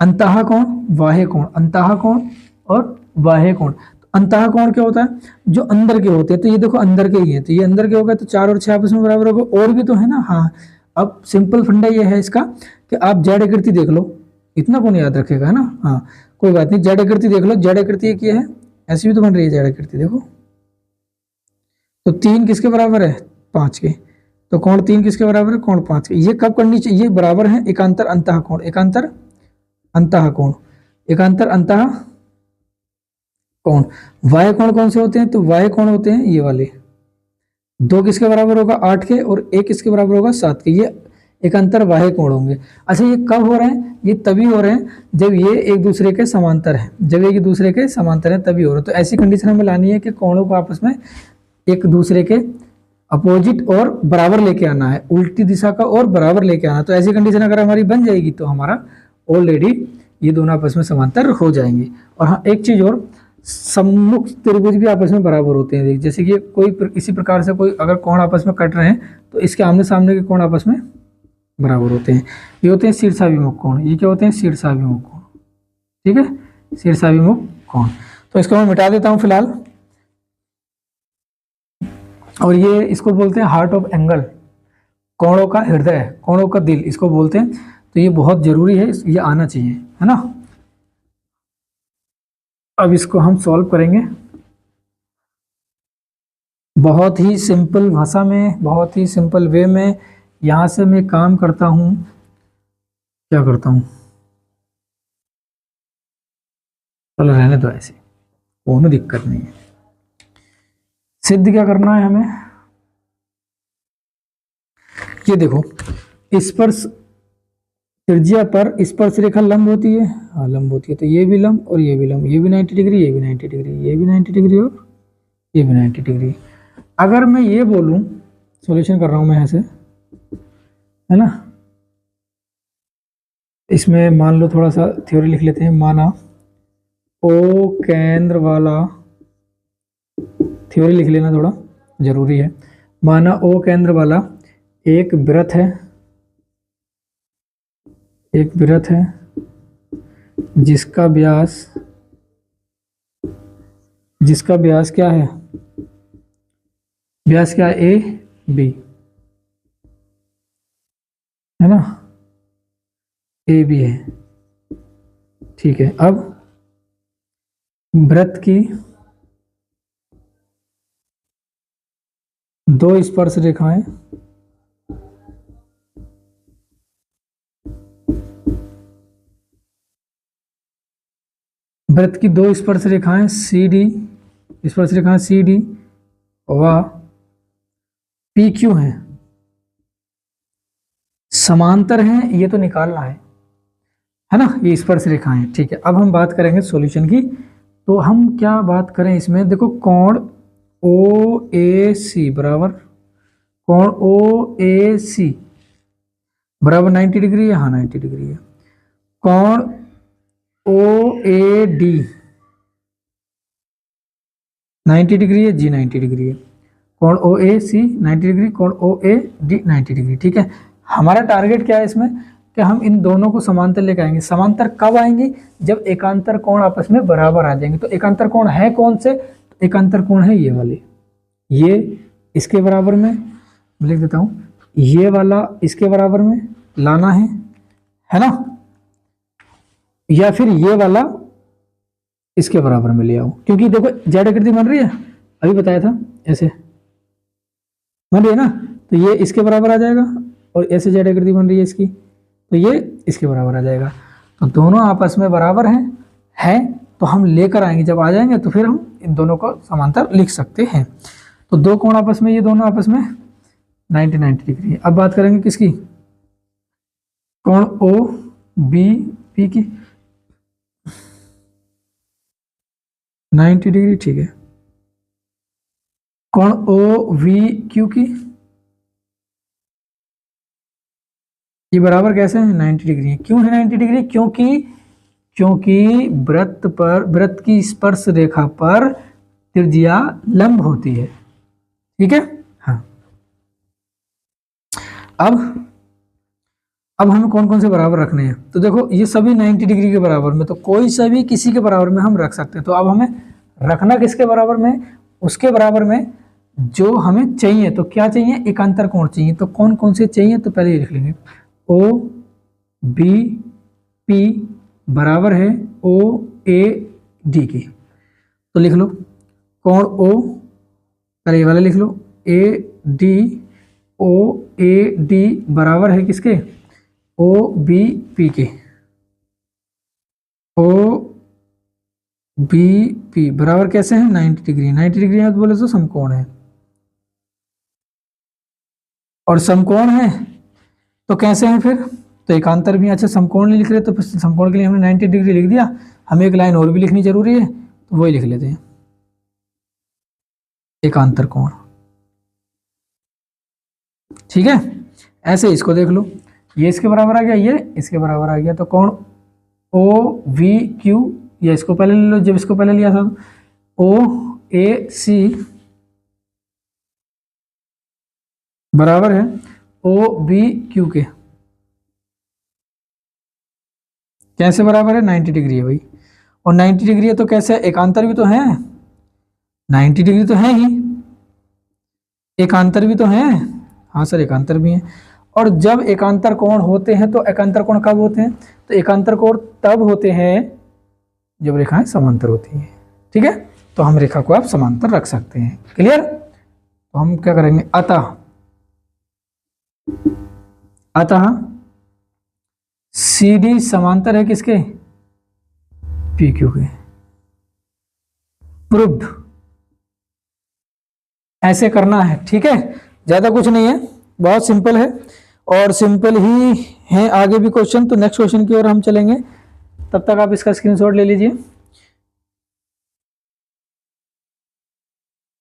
अंतः कोण, बाह्य कोण, अंतः कोण और बाह्य कोण। तो अंतः कोण क्या होता है? जो अंदर के होते हैं, तो ये देखो अंदर के ही है, तो ये अंदर के हो गए, तो 4 और 6 आपस में बराबर होगा, और भी तो है ना। हाँ, अब सिंपल फंडा ये है इसका कि आप जेड आकृति देख लो, इतना कौन याद रखेगा, है ना। हाँ कोई बात नहीं, जेड आकृति देख लो, जेड आकृति क्या है, ऐसी भी तो बन रही है जेड आकृति, देखो। तो 3 किसके बराबर है? 5 के। तो कोण 3 किसके बराबर है? कोण 5 के। ये कब करनी चाहिए? ये बराबर है एकांतर अंतः कोण, एकांतर अंतः कोण, एकांतर अंतः कोण। बाह्य कोण कौन से होते हैं? तो बाह्य कोण होते हैं ये वाले, 2 किसके बराबर होगा? 8 के, और 1 किसके बराबर होगा? 7 के। ये एकांतर बाह्य कोण होंगे। अच्छा, ये कब हो रहे हैं? ये तभी हो रहे हैं जब ये एक दूसरे के समांतर है, जब एक दूसरे के समांतर है तभी हो रहे हैं। तो ऐसी कंडीशन हमें लानी है कि कोणों को आपस में एक दूसरे के अपोजिट और बराबर लेके आना है, उल्टी दिशा का और बराबर लेके आना। तो ऐसी कंडीशन अगर हमारी बन जाएगी तो हमारा ऑलरेडी ये दोनों आपस में समांतर हो जाएंगे। और हाँ, एक चीज और, सम्मुख त्रिभुज भी आपस में बराबर होते हैं। जैसे कि कोई इसी प्रकार से कोई अगर कोण आपस में कट रहे हैं तो इसके आमने सामने के कोण आपस में बराबर होते हैं। ये होते हैं शीर्षाभिमुख कोण। ये क्या होते हैं? शीर्षाभिमुख कोण। ठीक है, शीर्षाभिमुख कोण। तो इसको मैं मिटा देता हूं फिलहाल। और ये इसको बोलते हैं हार्ट ऑफ एंगल, कोणों का हृदय, कोणों का दिल इसको बोलते हैं। तो ये बहुत जरूरी है, ये आना चाहिए, है ना। अब इसको हम सॉल्व करेंगे बहुत ही सिंपल भाषा में, बहुत ही सिंपल वे में। यहां से मैं काम करता हूं, क्या करता हूं, चलो रहने दो ऐसे, कोई दिक्कत नहीं है। सिद्ध क्या करना है हमें, ये देखो, स्पर्श त्रिज्या पर स्पर्श रेखा लंब होती है, हाँ लंब होती है। तो ये भी लंब और ये भी लंब, ये भी 90 डिग्री, ये भी 90 डिग्री, ये भी 90 डिग्री और ये भी 90 डिग्री। अगर मैं ये बोलूं, सॉल्यूशन कर रहा हूं मैं ऐसे, है ना। इसमें मान लो थोड़ा सा थ्योरी लिख लेते हैं। माना ओ केंद्र वाला, थ्योरी लिख लेना थोड़ा जरूरी है। माना ओ केंद्र वाला एक वृत्त है, एक वृत्त है जिसका व्यास क्या है, व्यास क्या है, ए बी, है ना, ए बी है। ठीक है, अब वृत्त की दो स्पर्श रेखाएं, वृत्त की दो स्पर्श रेखाएं सी डी, स्पर्श रेखाएं सी डी व पी क्यू हैं, समांतर हैं, ये तो निकालना है ना, ये स्पर्श रेखाएं। ठीक है, अब हम बात करेंगे सॉल्यूशन की। तो हम क्या बात करें इसमें, देखो कोण ओ ए सी बराबर, कोण ओ ए सी बराबर 90 डिग्री है, हाँ 90 डिग्री है। कोण ओ ए डी 90 डिग्री है, जी 90 डिग्री है। कोण ओ ए सी 90 डिग्री, कोण ओ ए डी 90 डिग्री। ठीक है, हमारा टारगेट क्या है इसमें कि हम इन दोनों को समांतर लेकर आएंगे। समांतर कब आएंगे, जब एकांतर कोण आपस में बराबर आ जाएंगे। तो एकांतर कोण है कौन से, तो एकांतर कोण है ये वाले, ये इसके बराबर में लिख देता हूं, ये वाला इसके बराबर में लाना है ना, या फिर ये वाला इसके बराबर में ले आओ। क्योंकि देखो जेड आकृति बन रही है, अभी बताया था ऐसे बन रही है ना, तो ये इसके बराबर आ जाएगा, और ऐसे जेड आकृति बन रही है इसकी, तो ये इसके बराबर आ जाएगा। तो दोनों आपस में बराबर हैं तो हम लेकर आएंगे, जब आ जाएंगे तो फिर हम इन दोनों को समांतर लिख सकते हैं। तो दो कोण आपस में, ये दोनों आपस में 90 डिग्री है। अब बात करेंगे किसकी, कोण ओ बी पी की 90 डिग्री। ठीक है, कोण ओ वी क्यू की, ये बराबर कैसे है, 90 डिग्री है। क्यों है 90 डिग्री, क्योंकि वृत्त की स्पर्श रेखा पर त्रिज्या लंब होती है। ठीक है, हाँ। अब हमें कौन कौन से बराबर रखने हैं, तो देखो ये सभी 90 डिग्री के बराबर में, तो कोई सा भी किसी के बराबर में हम रख सकते हैं। तो अब हमें रखना किसके बराबर में, उसके बराबर में जो हमें चाहिए। तो क्या चाहिए, एकांतर कोण चाहिए। तो कौन कौन से चाहिए, तो पहले ये लिख लेंगे, ओ बी पी बराबर है ओ ए डी के। तो लिख लो कोण ओ, पहले ये वाला लिख लो, A D O A D बराबर है किसके, ओ बी पी के। ओ बी पी बराबर कैसे है, 90 डिग्री। 90 डिग्री है तो बोले तो समकोण है, और समकोण है तो कैसे हैं फिर, तो एकांतर भी। अच्छा समकोण नहीं लिख रहे तो फिर समकोण के लिए हमने 90 डिग्री लिख दिया, हमें एक लाइन और भी लिखनी जरूरी है, तो वही लिख लेते हैं, एकांतर कोण। ठीक है, ऐसे इसको देख लो, ये इसके बराबर आ गया, ये इसके बराबर आ गया। तो कोण ओ वी क्यू, या इसको पहले ले लो, जब इसको पहले लिया था ओ ए सी बराबर है ओ बी क्यू के। कैसे बराबर है, 90 डिग्री है भाई। और 90 डिग्री है तो कैसे है, एकांतर भी तो है, 90 डिग्री तो है ही, एकांतर भी तो है। हाँ सर एकांतर भी है। और जब एकांतर कोण होते हैं तो एकांतर कोण कब होते हैं, तो एकांतर कोण तब होते हैं जब रेखाएं समांतर होती हैं। ठीक है, तो हम रेखा को आप समांतर रख सकते हैं। क्लियर, तो हम क्या करेंगे, अतः CD समांतर है किसके, PQ के। प्रूव्ड, ऐसे करना है। ठीक है, ज्यादा कुछ नहीं है, बहुत सिंपल है और सिंपल ही है आगे भी क्वेश्चन। तो नेक्स्ट क्वेश्चन की ओर हम चलेंगे, तब तक आप इसका स्क्रीनशॉट ले लीजिए।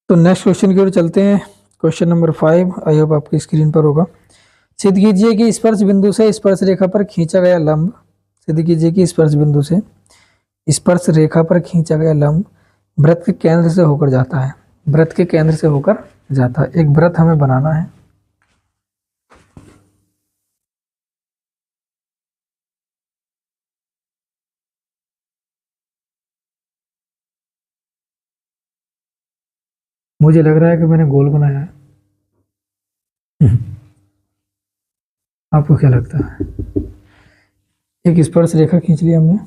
तो नेक्स्ट क्वेश्चन की ओर चलते हैं, क्वेश्चन नंबर 5, आई होप आपकी स्क्रीन पर होगा। सिद्ध कीजिए कि स्पर्श बिंदु से स्पर्श रेखा पर खींचा गया लंब, सिद्ध कीजिए कि स्पर्श बिंदु से स्पर्श रेखा पर खींचा गया लंब वृत्त के केंद्र से होकर जाता है, वृत्त के केंद्र से होकर जाता है। एक वृत्त हमें बनाना है। मुझे लग रहा है कि मैंने गोल बनाया है। आपको क्या लगता है, एक स्पर्श रेखा खींच लिया हमने,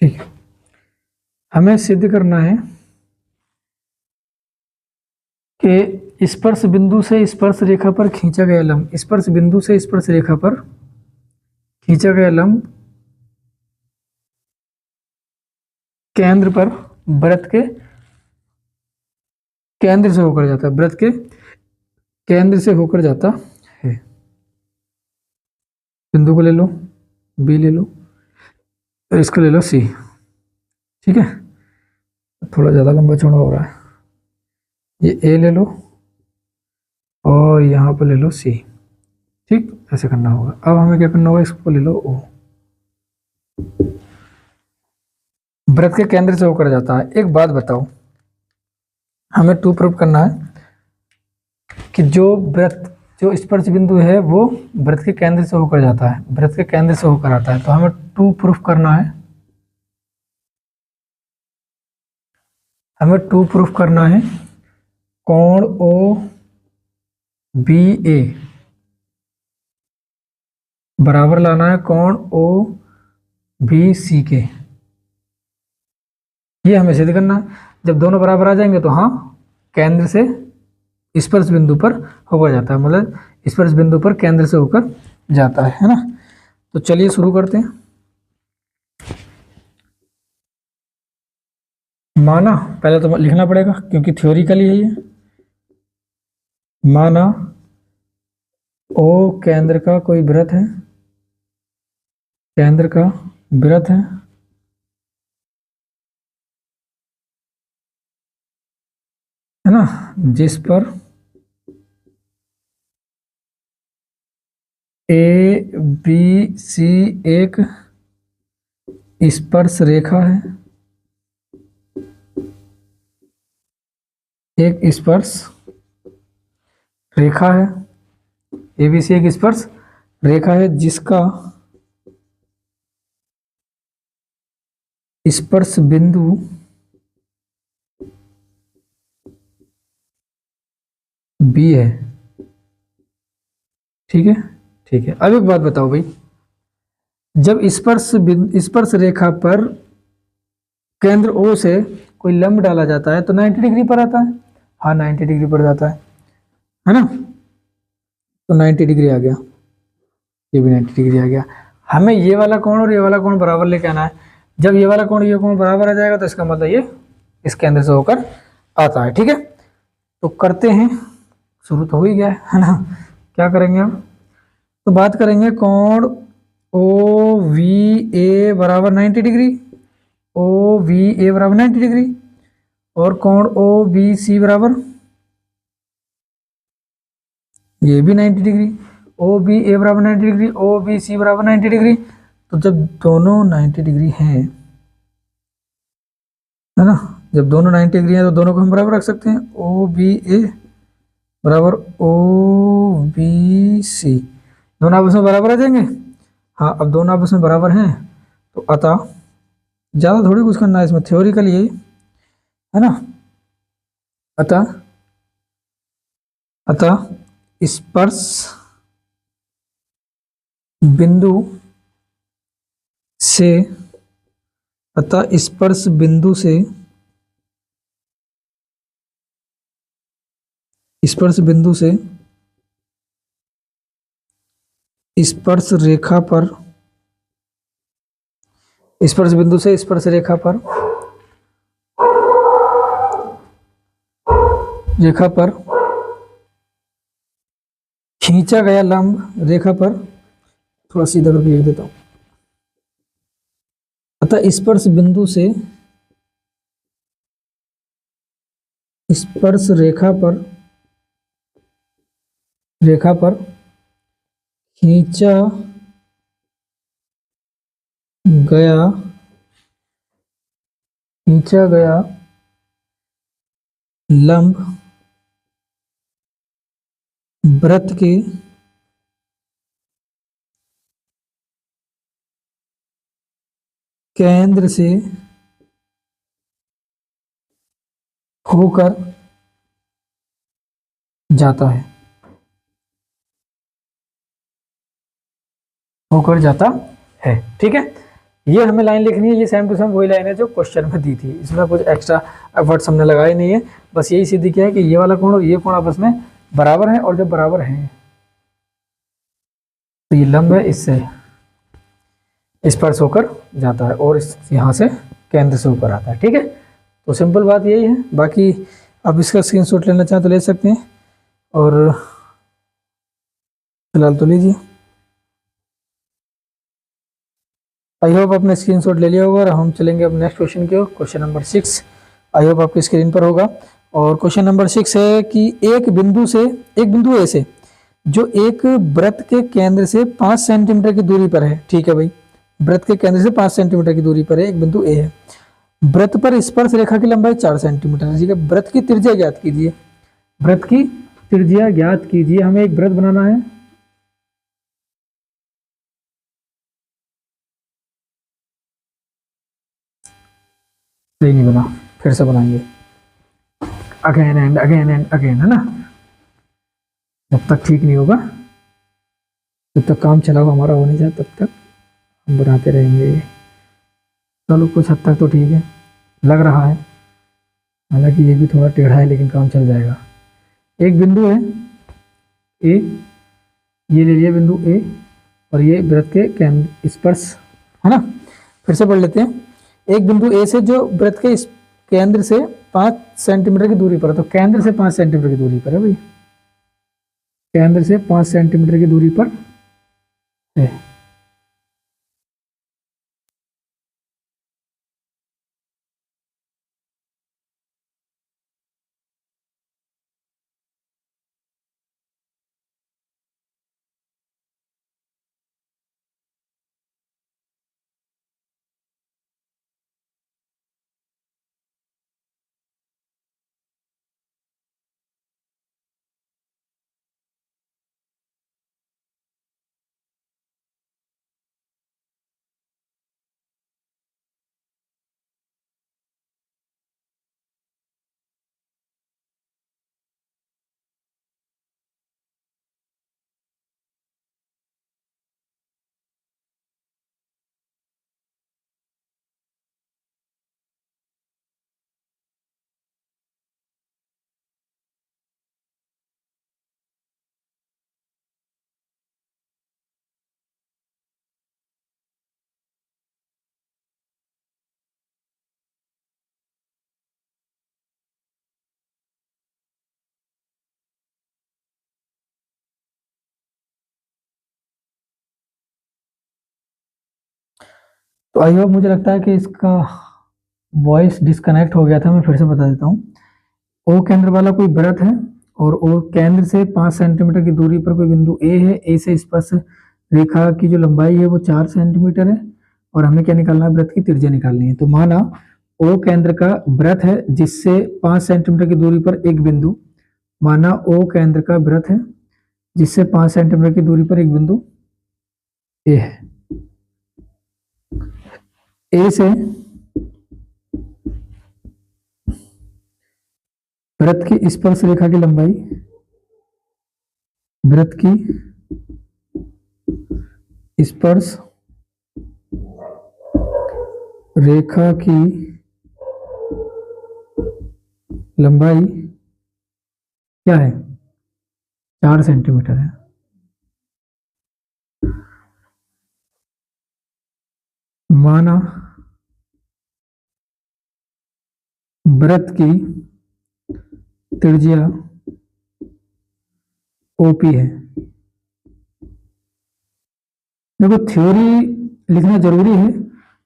ठीक है। हमें सिद्ध करना है कि स्पर्श बिंदु से स्पर्श रेखा पर खींचा गया लंब, स्पर्श बिंदु से स्पर्श रेखा पर खींचा गया लंब केंद्र पर वृत्त के केंद्र से होकर जाता है, वृत्त के केंद्र से होकर जाता है। बिंदु को ले लो, बी ले लो, और इसको ले लो सी। ठीक है, थोड़ा ज़्यादा लंबा चौड़ा हो रहा है, ये ए ले लो और यहाँ पर ले लो सी। ठीक, ऐसे करना होगा। अब हमें क्या करना होगा, इसको ले लो ओ, वृत्त के केंद्र से होकर जाता है। एक बात बताओ, हमें टू प्रूव करना है कि जो वृत्त, जो स्पर्श बिंदु है वो वृत्त के केंद्र से होकर जाता है, वृत्त के केंद्र से होकर आता है। तो हमें टू प्रूफ करना है, हमें टू प्रूफ करना है कोण ओ बी ए बराबर लाना है कोण ओ बी सी के। ये हमें सिद्ध करना है। जब दोनों बराबर आ जाएंगे तो हाँ, केंद्र से स्पर्श बिंदु पर होकर जाता है, मतलब स्पर्श बिंदु पर केंद्र से होकर जाता है ना। तो चलिए शुरू करते हैं। माना, पहले तो लिखना पड़ेगा क्योंकि थ्योरिकली है ये। माना ओ केंद्र का कोई वृत्त है, केंद्र का वृत्त है ना, जिस पर ए बी सी एक स्पर्श रेखा है, एक स्पर्श रेखा है, ए बी सी एक स्पर्श रेखा है जिसका स्पर्श बिंदु बी है। ठीक है, ठीक है। अब एक बात बताओ भाई, जब स्पर्श रेखा पर केंद्र ओ से कोई लंब डाला जाता है तो 90 डिग्री पर आता है। हाँ 90 डिग्री पर जाता है ना, तो 90 डिग्री आ गया, ये भी 90 डिग्री आ गया। हमें ये वाला कोण और ये वाला कोण बराबर लेके आना है। जब ये वाला कोण ये कोण बराबर आ जाएगा तो इसका मतलब ये इस केंद्र से होकर आता है। ठीक है, तो करते हैं, शुरू तो हो ही गया है ना। क्या करेंगे हम, तो बात करेंगे कोण ओ वी ए बराबर 90 डिग्री, ओ वी ए बराबर 90 डिग्री, और कोण ओ बी सी बराबर ये भी 90 डिग्री, ओ बी ए बराबर 90 डिग्री, ओ बी सी बराबर 90 डिग्री। तो जब दोनों 90 डिग्री हैं, है ना, जब दोनों 90 डिग्री हैं तो दोनों को हम बराबर रख सकते हैं। ओ बी ए बराबर ओ बी सी, दोनों आपस में बराबर आ जाएंगे। हाँ, अब दोनों आपस में बराबर हैं तो अतः, ज़्यादा थोड़ी कुछ करना है इसमें, थ्योरिकल यही है ना। अतः अतः स्पर्श बिंदु से, अतः स्पर्श बिंदु से स्पर्श बिंदु से स्पर्श रेखा पर, स्पर्श बिंदु से स्पर्श रेखा पर, रेखा पर खींचा गया लंब, रेखा पर, थोड़ा सीधा करके लिख देता हूं। अतः स्पर्श बिंदु से स्पर्श रेखा पर, रेखा पर खींचा गया, खींचा गया लंब वृत्त के केंद्र से होकर जाता है, होकर जाता है। ठीक है, ये हमें लाइन लिखनी है, ये सेम टू सेम वही लाइन है जो क्वेश्चन में दी थी, इसमें कुछ एक्स्ट्रा एफर्ट्स हमने लगाए नहीं है, बस यही सिद्ध किया है कि ये वाला कोण और ये कोण आपस में बराबर है, और जब बराबर हैं तो ये लंब है, इससे स्पर्श होकर जाता है और इस यहाँ से केंद्र से ऊपर आता है। ठीक है, तो सिंपल बात यही है। बाकी आप इसका स्क्रीनशॉट लेना चाहें तो ले सकते हैं, और फिलहाल तो लीजिए। आई होप आपने स्क्रीनशॉट ले लिया होगा, और हम चलेंगे अब नेक्स्ट क्वेश्चन की ओर। क्वेश्चन नंबर 6 आई होप आपकी स्क्रीन पर होगा, और क्वेश्चन नंबर 6 है कि एक बिंदु ए से जो एक वृत्त के केंद्र से 5 सेंटीमीटर की दूरी पर है। ठीक है भाई, वृत्त के केंद्र से 5 सेंटीमीटर की दूरी पर है, एक बिंदु ए है। वृत्त पर स्पर्श रेखा की लंबाई 4 सेंटीमीटर है। ठीक है, वृत्त की त्रिज्या ज्ञात कीजिए, वृत्त की त्रिज्या ज्ञात कीजिए। हमें एक वृत्त बनाना है, सही नहीं बना, फिर से बनाएंगे, again and again and again, है ना। जब तक ठीक नहीं होगा, जब तक काम चला हुआ हमारा हो नहीं जाए, तब तक हम बनाते रहेंगे। चलो कुछ हद तक तो ठीक है लग रहा है, हालांकि ये भी थोड़ा टेढ़ा है, लेकिन काम चल जाएगा। एक बिंदु है ए, ये ले लिया बिंदु ए, और ये वृत्त के केंद्र स्पर्श, है ना। फिर से पढ़ लेते हैं। एक बिंदु ए से जो वृत्त के केंद्र से 5 सेंटीमीटर की दूरी पर है, तो केंद्र से 5 सेंटीमीटर की दूरी पर है भाई, केंद्र से 5 सेंटीमीटर की दूरी पर है। तो आई होप, मुझे लगता है कि इसका वॉइस डिस्कनेक्ट हो गया था, मैं फिर से बता देता हूँ। ओ केंद्र वाला कोई वृत्त है, और ओ केंद्र से 5 सेंटीमीटर की दूरी पर कोई बिंदु ए है, ए से स्पर्श रेखा की जो लंबाई है वो 4 सेंटीमीटर है, और हमें क्या निकालना है, वृत्त की त्रिज्या निकालनी है। तो माना ओ केंद्र का वृत्त है जिससे 5 सेंटीमीटर की दूरी पर एक बिंदु, माना ओ केंद्र का वृत्त है जिससे 5 सेंटीमीटर की दूरी पर एक बिंदु ए है। ए से वृत्त की स्पर्श रेखा की लंबाई, वृत्त की स्पर्श रेखा की लंबाई क्या है, 4 सेंटीमीटर है। माना वृत्त की त्रिज्या ओपी है। देखो थ्योरी लिखना जरूरी है,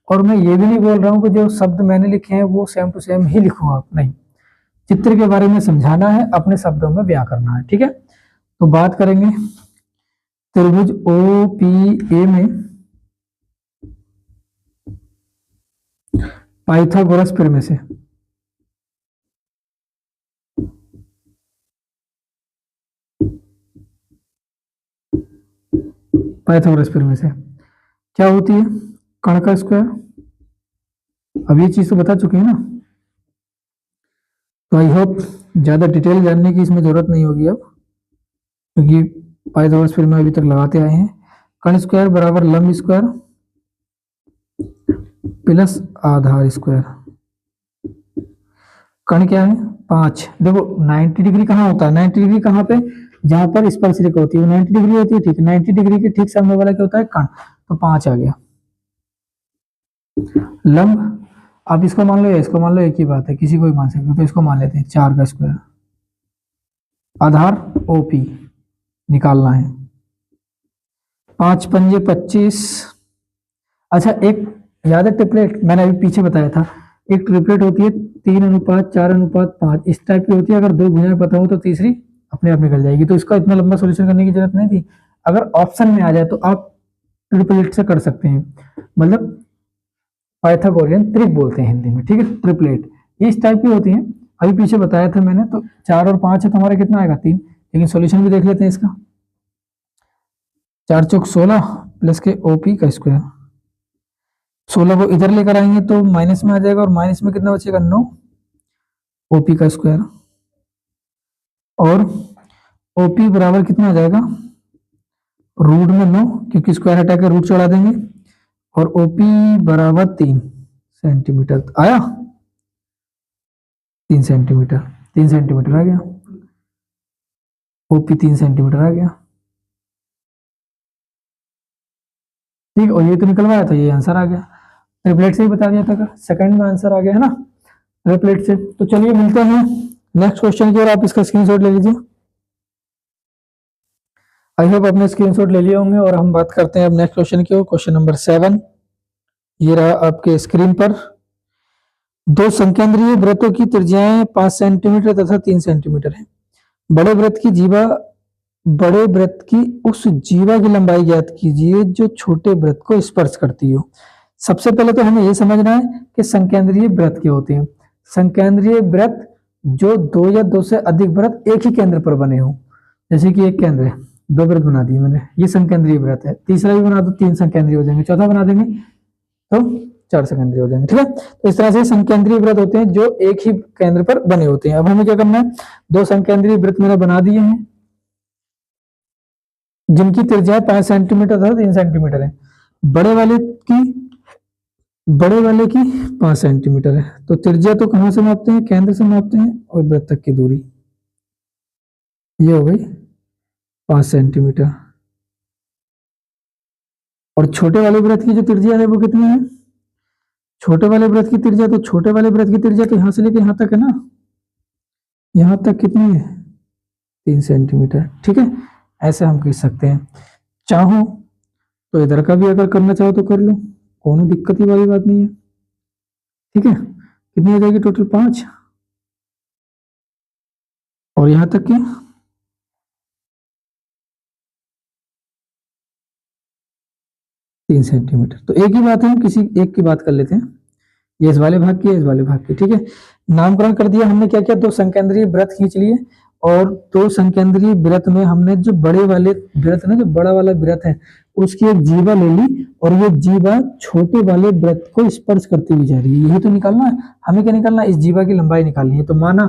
और मैं ये भी नहीं बोल रहा हूं कि जो शब्द मैंने लिखे हैं वो सेम टू सेम ही लिखो आप, नहीं, चित्र के बारे में समझाना है, अपने शब्दों में बयां करना है, ठीक है। तो बात करेंगे त्रिभुज ओ पी ए में पाइथागोरस प्रमेय से। पाइथागोरस प्रमेय से क्या होती है, कण का स्क्वायर, अब ये चीज तो बता चुके हैं ना, तो आई होप ज्यादा डिटेल जानने की इसमें जरूरत नहीं होगी अब, क्योंकि पाइथागोरस प्रमेय अभी तक लगाते आए हैं। कण स्क्वायर बराबर लंब स्क्वायर प्लस आधार स्क्वायर। कण क्या है, 5। देखो 90 डिग्री कहाँ होता है, 90 डिग्री कहाँ पे, जहां पर स्पर्श रेखा होती है 90 डिग्री होती है, ठीक है। 90 डिग्री के ठीक सामने वाला क्या होता है, कण, तो 5 आ गया। लंब, आप इसको मान लो या इसको मान लो, एक ही बात है, किसी को भी मान सकते हो, तो इसको मान लेते हैं 4 का स्क्वायर। आधार ओपी निकालना है, 5 पंजे 25। अच्छा एक याद है ट्रिपलेट, मैंने अभी पीछे बताया था, एक ट्रिपलेट होती है 3:4:5, इस टाइप की होती है। अगर 2 भुजाएं पता हो तो तीसरी अपने आप निकल जाएगी, तो इसका इतना लंबा सॉल्यूशन करने की जरूरत नहीं थी। अगर ऑप्शन में आ जाए तो आप ट्रिपलेट से कर सकते हैं, मतलब पाइथागोरियन त्रिक बोलते हैं हिंदी में, ठीक है। ट्रिपलेट ये इस टाइप की होती है, अभी पीछे बताया था मैंने। तो 4 और 5 है तो हमारा कितना आएगा, 3। लेकिन सॉल्यूशन भी देख लेते हैं इसका, 4 चौक 16 प्लस के ओपी का स्क्वायर, 16 को इधर लेकर आएंगे तो माइनस में आ जाएगा, और माइनस में कितना बचेगा, 9 ओपी का स्क्वायर, और ओपी बराबर कितना आ जाएगा, रूट में 9, क्योंकि स्क्वायर हटा के रूट चढ़ा देंगे, और ओपी बराबर 3 सेंटीमीटर आया, 3 सेंटीमीटर, 3 सेंटीमीटर आ गया, ओपी 3 सेंटीमीटर आ गया, ठीक। और ये तो निकलवाया था, ये आंसर आ गया, ट्रिपलेट से ही बता दिया था, सेकंड में आंसर आ गया है ना ट्रिपलेट से। तो चलिए मिलते हैं नेक्स्ट क्वेश्चन की ओर, आप इसका स्क्रीनशॉट ले लीजिए। आई होप आपने स्क्रीनशॉट ले लिए होंगे, और हम बात करते हैं अब नेक्स्ट क्वेश्चन की ओर। क्वेश्चन नंबर 7 ये रहा आपके स्क्रीन पर। 2 संकेंद्रीय वृत्तों की त्रिज्याएं 5 सेंटीमीटर तथा 3 सेंटीमीटर है। बड़े वृत्त की उस जीवा की लंबाई ज्ञात कीजिए जो छोटे वृत्त को स्पर्श करती हो। सबसे पहले तो हमें यह समझना है कि संकेंद्रीय वृत्त क्या होते हैं। संकेंद्रीय वृत्त जो 2 या 2 से अधिक वृत्त एक ही केंद्र पर बने हो, जैसे कि एक केंद्र है, 2 वृत्त बना दिए मैंने, ये संकेंद्रीय वृत्त है। तीसरा भी बना दो, 3 संकेंद्रीय हो जाएंगे, चौथा बना देंगे तो 4 संकेंद्रीय हो जाएंगे, ठीक है। तो इस तरह से संकेंद्रीय वृत्त होते हैं जो एक ही केंद्र पर बने होते हैं। अब हमें क्या करना है, 2 संकेंद्रीय वृत्त मैंने बना दिए हैं जिनकी त्रिज्या 5 सेंटीमीटर तथा 3 सेंटीमीटर है। बड़े वाले की 5 सेंटीमीटर है, तो त्रिज्या तो कहां से मापते हैं, केंद्र से मापते हैं, और वृत्त तक की दूरी ये हो गई 5 सेंटीमीटर। और छोटे वाले वृत्त की जो त्रिज्या है वो कितनी है, छोटे वाले वृत्त की त्रिज्या, तो छोटे वाले वृत्त की त्रिज्या तो यहां से लेके यहां तक है ना, यहां तक कितनी है, 3 सेंटीमीटर, ठीक है। ऐसे हम कह सकते हैं। चाहो तो इधर का भी अगर करना चाहो तो कर लो, कोनो दिक्कत ही वाली बात नहीं है, ठीक है। कितनी हो जाएगी टोटल, 5, और यहां तक की 3 सेंटीमीटर। तो एक ही बात है, हम किसी एक की बात कर लेते हैं, ये इस वाले भाग की है, इस वाले भाग की, ठीक है। नामकरण कर दिया हमने, क्या किया, दो संकेंद्रीय वृत्त खींच लिए, और दो संकेंद्रीय वृत्त में हमने जो बड़े वाले वृत्त ना, जो बड़ा वाला वृत्त है उसकी एक जीवा ले ली, और ये जीवा छोटे वाले वृत्त को स्पर्श करती हुई जा रही है। यही तो निकालना है हमें, क्या निकालना है, इस जीवा की लंबाई निकालनी है। तो माना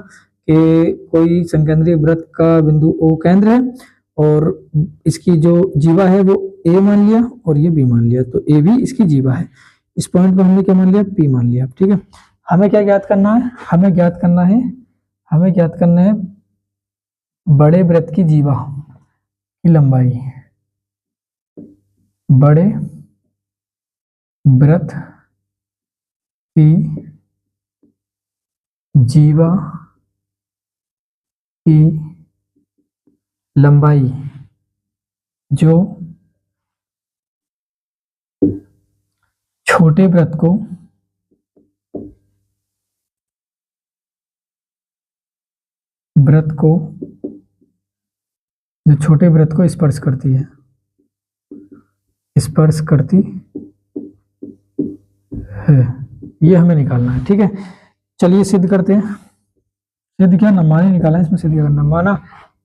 कि कोई संकेंद्रीय वृत्त का बिंदु O केंद्र है, और इसकी जो जीवा है वो A मान लिया और ये B मान लिया, तो AB इसकी जीवा है। इस पॉइंट को हमने क्या मान लिया, P मान लिया, ठीक है। हमें क्या ज्ञात करना है, हमें ज्ञात करना है बड़े वृत्त की जीवा की लंबाई, बड़े वृत्त की जीवा की लंबाई जो छोटे वृत्त को जो छोटे वृत्त को स्पर्श करती है, स्पर्श करती है, ये हमें निकालना है, ठीक है। चलिए सिद्ध करते हैं। सिद्ध क्या, ना माने निकालना है, इसमें सिद्ध क्या करना, माना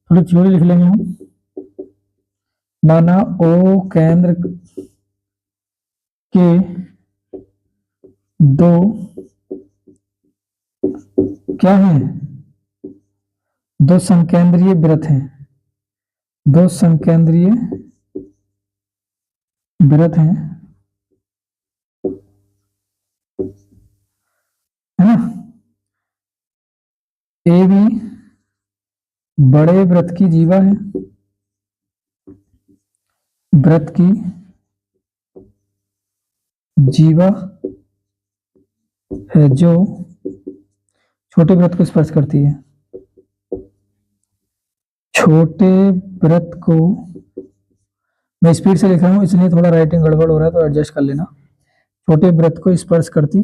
थोड़ी थ्योरी लिख लेंगे हम। माना O केंद्र के दो क्या है, दो संकेंद्रीय वृत्त हैं, दो संकेंद्रीय वृत्त हैं, है ना। AB बड़े वृत्त की जीवा है, वृत्त की जीवा है जो छोटे वृत्त को स्पर्श करती है, छोटे वृत्त को, मैं स्पीड से लिख रहा हूं इसलिए थोड़ा राइटिंग गड़बड़ हो रहा है, तो एडजस्ट कर लेना। छोटे वृत्त को स्पर्श करती है,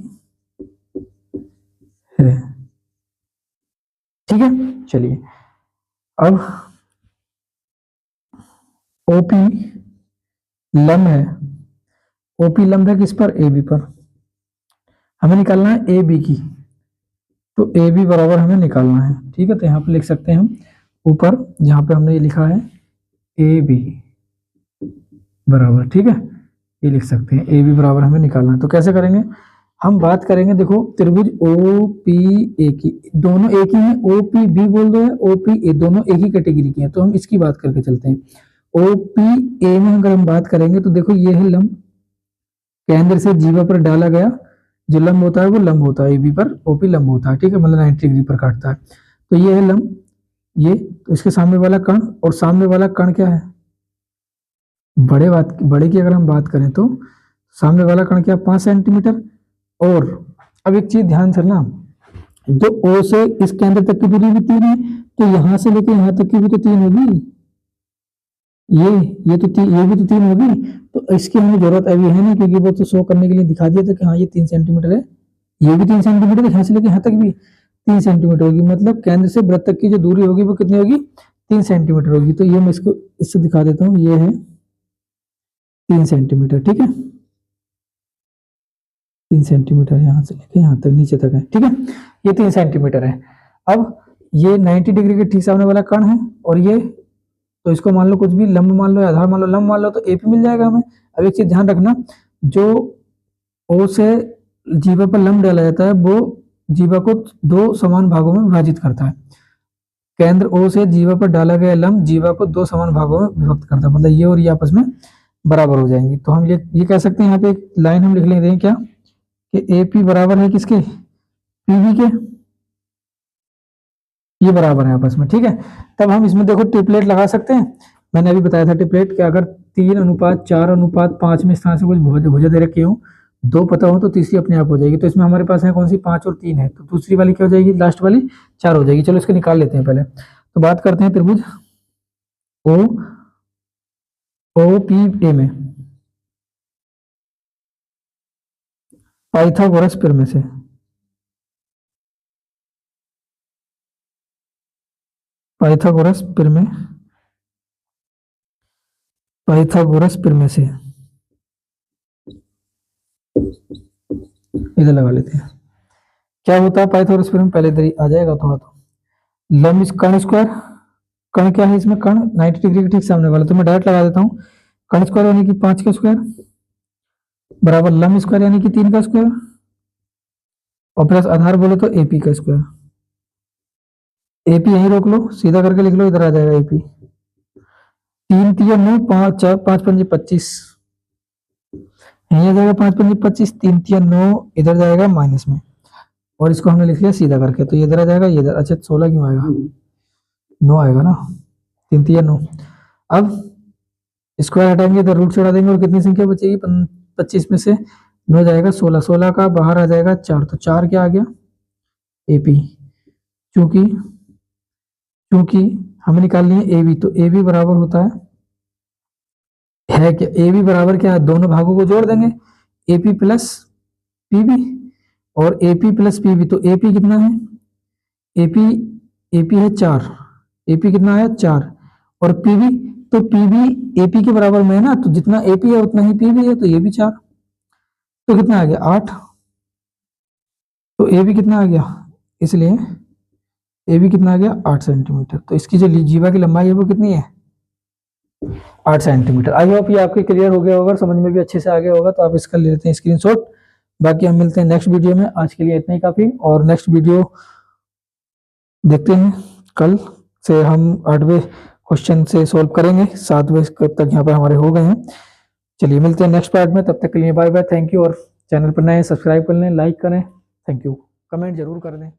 ठीक है। चलिए अब OP लंब है, OP लंब है किस पर, AB पर। हमें निकालना है AB की, तो AB बराबर हमें निकालना है, ठीक है। तो यहाँ पे लिख सकते हैं हम ऊपर, जहां पे हमने ये लिखा है AB बराबर, ठीक है, ये लिख सकते हैं AB बराबर हमें निकालना है। तो कैसे करेंगे, हम बात करेंगे, देखो त्रिभुज OPA की, दोनों एक ही है, OPB बोल दो है, OPA दोनों एक ही कैटेगरी की है, तो हम इसकी बात करके चलते हैं। OPA में अगर हम बात करेंगे तो देखो ये है लंब, केंद्र से जीवा पर डाला गया जो लंब होता है वो लंब होता है, AB पर OP लंब होता है, ठीक है, मतलब 90 डिग्री पर काटता है। तो ये है लंब, ये तो इसके सामने वाला कण, और सामने वाला कण क्या है, बड़े की अगर हम बात करें तो सामने वाला कण क्या, 5 सेंटीमीटर। और अब एक चीज ध्यान से ना, जो O से इस केंद्र तक की दूरी भी 3 है, तो यहां से लेकर यहां तक की भी तो 3 होगी, ये तो ये भी तो 3 होगी। तो इसकी हमें जरूरत अभी है नहीं, क्योंकि वो तो शो करने के लिए दिखा दिया था कि हाँ ये 3 सेंटीमीटर है, ये भी 3 सेंटीमीटर है, यहाँ से लेकर यहाँ तक भी 3 सेंटीमीटर होगी, मतलब केंद्र से वृत्त तक की जो दूरी होगी वो कितनी होगी, 3 सेंटीमीटर होगी। तो ये मैं इसको इससे दिखा देता हूँ, ये है 3 सेंटीमीटर, ठीक है, 3 सेंटीमीटर यहाँ से लेके यहाँ तक नीचे तक है, ठीक है, ये 3 सेंटीमीटर है। अब ये 90 डिग्री के ठीक सामने वाला कण है, और ये, तो इसको मान लो कुछ भी लंब मान लो, आधार मान लो, लंब मान लो, तो AP मिल जाएगा हमें। अब एक चीज ध्यान रखना, जो O से जीवा पर लंब डाला जाता है वो जीवा को दो समान भागों में विभाजित करता है, केंद्र O से जीवा पर डाला गया लंब जीवा को दो समान भागों में विभक्त करता है, मतलब ये और ये आपस में बराबर हो जाएंगी। तो हम ये कह सकते हैं, यहाँ पे एक लाइन हम लिख लेते हैं क्या, कि AP बराबर है किसके, PB के, ये बराबर है आपस में, ठीक है। तब हम इसमें देखो ट्रिपलेट लगा सकते हैं, मैंने अभी बताया था ट्रिपलेट कि अगर 3:4:5 में इस तरह से कुछ भुजा दे रखी हो, दो पता हो तो तीसरी अपने आप हो जाएगी। तो इसमें हमारे पास है कौन सी, 5 और 3 है, तो दूसरी वाली क्या हो जाएगी, लास्ट वाली 4 हो जाएगी। चलो इसको निकाल लेते हैं पहले। तो बात करते हैं त्रिभुज OPA में पाइथागोरस प्रमेय से, पाइथागोरस प्रमेय से इधर लगा लेते हैं। क्या होता है पाइथागोरस प्रमेय, पहले इधर ही आ जाएगा थोड़ा। तो लंब कर्ण स्क्वायर, कर्ण क्या है इसमें, कर्ण 90 डिग्री के ठीक सामने वाला, तो मैं डायरेक्ट लगा देता हूँ। कर्ण स्क्वायर यानी कि 5 का स्क्वायर बराबर लंब स्क्वायर यानी कि 3 का स्क्वायर और प्लस आधार बोले तो एपी का स्क्वायर। एपी यहीं रोक लो, सीधा करके लिख लो, इधर आ जाएगा एपी। 3 3 9 5 5 5 25, यहीं आ जाएगा 5 5 25, 3 3 9 इधर जाएगा माइनस में, और इसको हमने लिख लिया सीधा करके, तो ये इधर आ जाएगा, ये इधर। अच्छा 16 क्यों आएगा, 9 आएगा ना, 3 3 9। अब स्क्वायर हटाएंगे, इधर रूट चढ़ा देंगे और कितनी संख्या बचेगी, 25 में से 9 जाएगा 16, 16 का बाहर आ जाएगा 4, तो 4 क्या आ गया एपी। क्योंकि हमें निकालनी है एबी, तो एबी बराबर होता है क्या, एबी बराबर क्या है, दोनों भागों को जोड़ देंगे, एपी प्लस पीबी, और एपी प्लस पीबी, तो एपी कितना है, एपी है 4, एपी कितना है 4, और पीबी, तो पीबी एपी के बराबर में है ना, तो जितना एपी है उतना ही पीबी है, तो ये भी 4, तो कितना आ गया 8, तो एबी कितना आ गया, इसलिए एबी कितना आ गया 8 सेंटीमीटर। तो इसकी जो जीवा की लंबाई है वो कितनी है 8 सेंटीमीटर। आई होप ये आपके क्लियर हो गया होगा, समझ में भी अच्छे से आ गया होगा, तो आप इसका ले लेते हैं स्क्रीनशॉट। बाकी हम मिलते हैं नेक्स्ट वीडियो में, आज के लिए इतना ही काफी, और नेक्स्ट वीडियो देखते हैं, कल से हम 8वें क्वेश्चन से सॉल्व करेंगे, 7वें तक यहाँ पर हमारे हो गए हैं। चलिए मिलते हैं नेक्स्ट पार्ट में, तब तक के लिए बाय बाय, थैंक यू। और चैनल पर नए सब्सक्राइब कर लें, लाइक करें, थैंक यू, कमेंट जरूर कर दें।